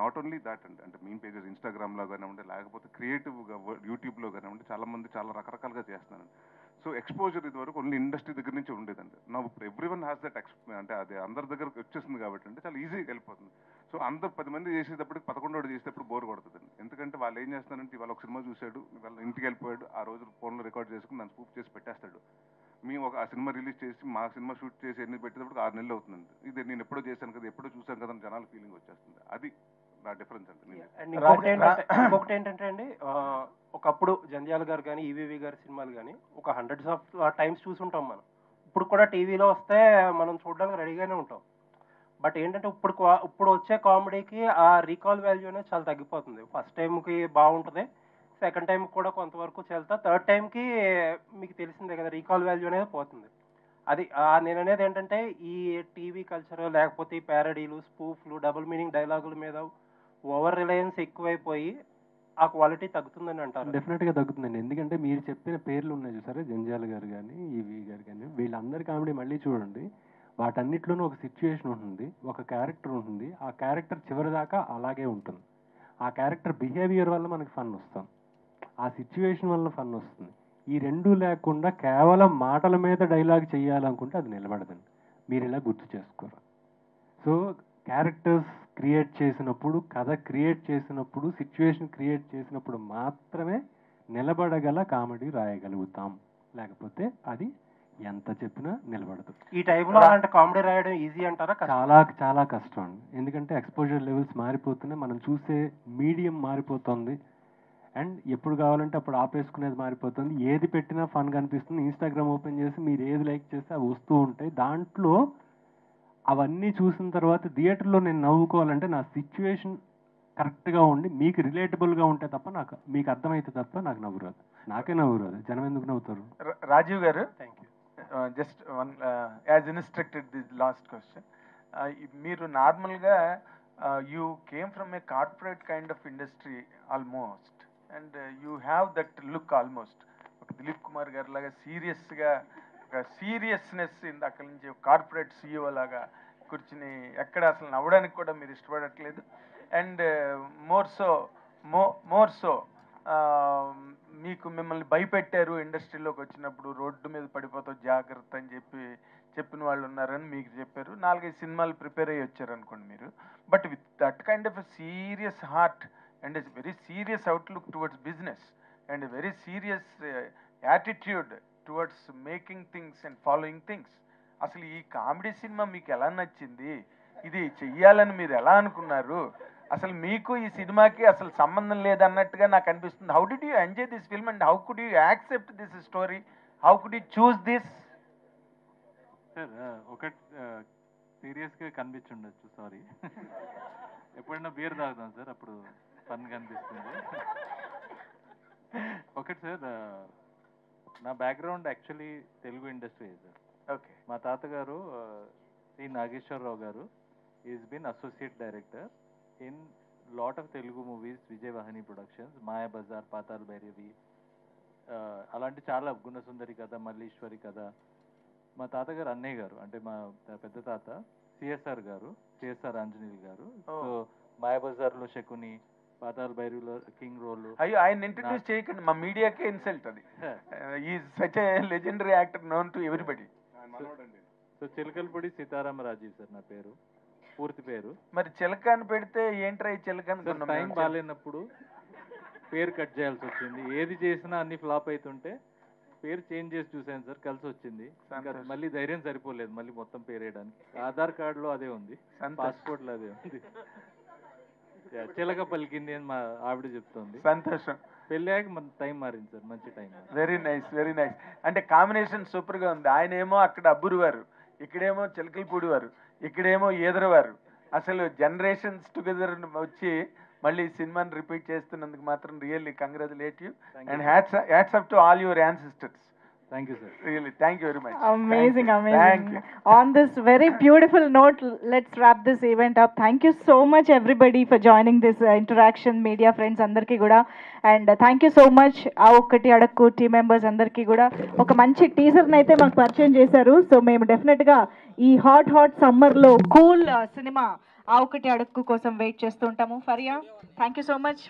నాట్ ఓన్లీ దాట్ అండి, అంటే మీమ్ పేజెస్ ఇన్స్టాగ్రామ్లో కానివ్వండి, లేకపోతే క్రియేటివ్గా యూట్యూబ్లో కానివ్వండి, చాలామంది చాలా రకరకాలుగా చేస్తున్నారండి. సో ఎక్స్పోజర్ ఇదివరకు ఓన్లీ ఇండస్ట్రీ దగ్గర నుంచి ఉండేదండి. నా ఇప్పుడు ఎవ్రీవన్ హ్యాస్ దట్ అంటే అది అందరి దగ్గరకు వచ్చేస్తుంది కాబట్టి అంటే చాలా ఈజీగా వెళ్ళిపోతుంది. సో అందరు 10 మంది చేసేటప్పటికి 11 చేసేటప్పుడు బోర్ కొడుతుందండి. ఎందుకంటే వాళ్ళు ఏం చేస్తున్నారంటే ఇవాళ ఒక సినిమా చూశాడు, వాళ్ళ ఇంటికి వెళ్ళిపోయాడు, ఆ రోజు ఫోన్లో రికార్డ్ చేసుకుని దాన్ని స్పూప్ చేసి పెట్టేస్తాడు. మేము ఆ సినిమా రిలీజ్ చేసి మా సినిమా షూట్ చేసి ఎన్ని పెట్టేటప్పుడు 6 నెలలు అవుతుందండి. ఇది నేను ఎప్పుడో చేశాను కదా, ఎప్పుడో చూశాను కదా అని జనాల ఫీలింగ్ వచ్చేస్తుంది. అది నా డిఫరెన్స్ అండి. అండ్ ఇంకొకటి ఏంటంటే అండి, ఒకప్పుడు జంధ్యాల గారు కానీ ఈవీవి గారి సినిమాలు కానీ ఒక 100s ఆఫ్ టైమ్స్ చూసుంటాం మనం. ఇప్పుడు కూడా టీవీలో వస్తే మనం చూడడానికి రెడీగానే ఉంటాం. బట్ ఏంటంటే ఇప్పుడు వచ్చే కామెడీకి ఆ రీకాల్ వాల్యూ అనేది చాలా తగ్గిపోతుంది. ఫస్ట్ టైంకి బాగుంటుంది, సెకండ్ టైం కూడా కొంతవరకు చెల్తా, థర్డ్ టైంకి మీకు తెలిసిందే కదా రీకాల్ వాల్యూ అనేది పోతుంది. అది నేను అనేది ఏంటంటే ఈ టీవీ కల్చర్ లేకపోతే ఈ ప్యారడీలు, స్పూఫ్లు, డబుల్ మీనింగ్ డైలాగుల మీద ఓవర్ రిలయన్స్ ఎక్కువైపోయి ఆ క్వాలిటీ తగ్గుతుందని అంటారు. డెఫినెట్గా తగ్గుతుందండి. ఎందుకంటే మీరు చెప్పిన పేర్లు ఉన్నాయి చూసారా, జంజాల గారు కానీ ఈవి గారు కానీ, వీళ్ళందరి కామెడీ మళ్ళీ చూడండి, వాటన్నిటిలోనూ ఒక సిచ్యువేషన్ ఉంటుంది, ఒక క్యారెక్టర్ ఉంటుంది. ఆ క్యారెక్టర్ చివరి దాకా అలాగే ఉంటుంది. ఆ క్యారెక్టర్ బిహేవియర్ వల్ల మనకి ఫన్ వస్తాం, ఆ సిచ్యువేషన్ వల్ల ఫన్ వస్తుంది. ఈ రెండూ లేకుండా కేవలం మాటల మీద డైలాగ్ చేయాలనుకుంటే అది నిలబడదండి. మీరు ఇలా గుర్తు చేసుకోరు. సో క్యారెక్టర్స్ క్రియేట్ చేసినప్పుడు, కథ క్రియేట్ చేసినప్పుడు, సిచ్యువేషన్ క్రియేట్ చేసినప్పుడు మాత్రమే నిలబడగల కామెడీ రాయగలుగుతాం. లేకపోతే అది ఎంత చెప్పినా నిలబడదు. ఈ టైంలో అలాంటి కామెడీ రాయడం ఈజీ అంటారా? చాలా చాలా కష్టం అండి. ఎందుకంటే ఎక్స్పోజర్ లెవెల్స్ మారిపోతున్నాయి, మనం చూసే మీడియం మారిపోతుంది, అండ్ ఎప్పుడు కావాలంటే అప్పుడు ఆపేసుకునేది మారిపోతుంది. ఏది పెట్టినా ఫన్ కనిపిస్తుంది. ఇన్స్టాగ్రామ్ ఓపెన్ చేసి మీరు ఏది లైక్ చేస్తే అవి వస్తూ ఉంటాయి. దాంట్లో అవన్నీ చూసిన తర్వాత థియేటర్లో నేను నవ్వుకోవాలంటే నా సిచ్యువేషన్ కరెక్ట్గా ఉండి మీకు రిలేటబుల్గా ఉంటే తప్ప, నాకు మీకు అర్థమైతే తప్ప నాకు నవ్వు రాదు. నాకే నవ్వు రాదు, జనం ఎందుకు నవ్వుతారు? రాజీవ్ గారు, thank you. Just one as instructed this last question. మీరు నార్మల్గా you came from A corporate kind of industry almost, and you have that look almost. ఒక దిలీప్ కుమార్ గారి లాగా సీరియస్గా, ఒక సీరియస్నెస్ అక్కడి నుంచి కార్పొరేట్ సీఈఓ లాగా కూర్చుని ఎక్కడ అసలు నవ్వడానికి కూడా మీరు ఇష్టపడట్లేదు. అండ్ మోర్ సో మీకు మిమ్మల్ని భయపెట్టారు ఇండస్ట్రీలోకి వచ్చినప్పుడు, రోడ్డు మీద పడిపోతావు జాగ్రత్త అని చెప్పిన వాళ్ళు ఉన్నారని మీకు చెప్పారు. 4-5 సినిమాలు ప్రిపేర్ అయ్యి వచ్చారు అనుకోండి మీరు. But with that kind of a serious heart and a very serious outlook towards business and a very serious attitude towards making things and following things. అసలు ఈ కామెడీ సినిమా మీకు ఎలా నచ్చింది? ఇది చెయ్యాలని మీరు ఎలా అనుకున్నారు? అసలు మీకు ఈ సినిమాకి అసలు సంబంధం లేదన్నట్టుగా నాకు అనిపిస్తుంది. How did you enjoy this film and how could you accept this story? How could you choose this? Sir ఒకటి సీరియస్గా కనిపించుండొచ్చు, సారీ. ఎప్పుడైనా బీర్ తాగుతాం సార్, అప్పుడు ఫన్ కనిపిస్తుంది. ఒకటి సార్, నా background actually Telugu industry sir. Okay. మా తాతగారు C Nageswara Rao garu is been associate director in lot of Telugu movies, Vijayavahini productions, Mayabazar, Pathala Bhairavi, అలాంటి చాలా, గుణసుందరి కథ, మల్లీశ్వరి కథ. మా తాతగారు అన్నయ్య గారు, అంటే మా పెద్ద తాత సిఎస్ఆర్ గారు, సిఎస్ఆర్ ఆంజనేయులు గారు. సో మాయాబజార్లో శకుని, పాతాళ భైరవిలో కింగ్ రోల్. అయ్యో, ఆయన ఇంట్రడ్యూస్ చేయకండి, మా మీడియాకే ఇన్సల్ట్ అది. Is such a legendary actor known to everybody. So Chilakalapudi Seetharama Rajeev sir నా పేరు, పూర్తి పేరు. మరి చిలక అని పెడితే ఏంట్రా ఈ చిలక అని? టైం బాగాలేనప్పుడు పేరు కట్ చేయాల్సి వచ్చింది. ఏది చేసినా అన్ని ఫ్లాప్ అవుతుంటే పేరు చేంజ్ చేసి చూసాను సార్, కలిసి వచ్చింది. ఇంకా మళ్ళీ ధైర్యం సరిపోలేదు మళ్ళీ మొత్తం పేరు వేయడానికి. ఆధార్ కార్డులో అదే ఉంది, పాస్పోర్ట్లో అదే ఉంది. చిలక పలికింది అని మా ఆవిడ చెప్తుంది. సంతోషం. పెళ్ళాక మన టైం మారింది సార్, మంచి time. Very nice, very nice. అంటే కాంబినేషన్ సూపర్ గా ఉంది. ఆయన ఏమో అక్కడ అబ్బురు వారు, ఇక్కడేమో చిలకలపూడి వారు, ఇక్కడేమో ఈదరవారు. అసలు జనరేషన్స్ టుగెదర్ వచ్చి మళ్ళీ సినిమాని రిపీట్ చేస్తున్నందుకు మాత్రం really congratulate you and hats up to all your ancestors. Thank you, sir. Really, thank you very much. Amazing, amazing. Thank you. On this very beautiful note, let's wrap this event up. Thank you so much, everybody, for joining this interaction. Media friends, andarki kuda, and thank you so much. Aa okkati adakku team members andarki kuda oka manchi teaser naithe maaku పరిచయం చేశారు. So మేము definite గా ఈ hot summer లో cool cinema ఆ ఒకటి అడక్కు కోసం wait చేస్తూ ఉంటాము. Faria, thank you so much.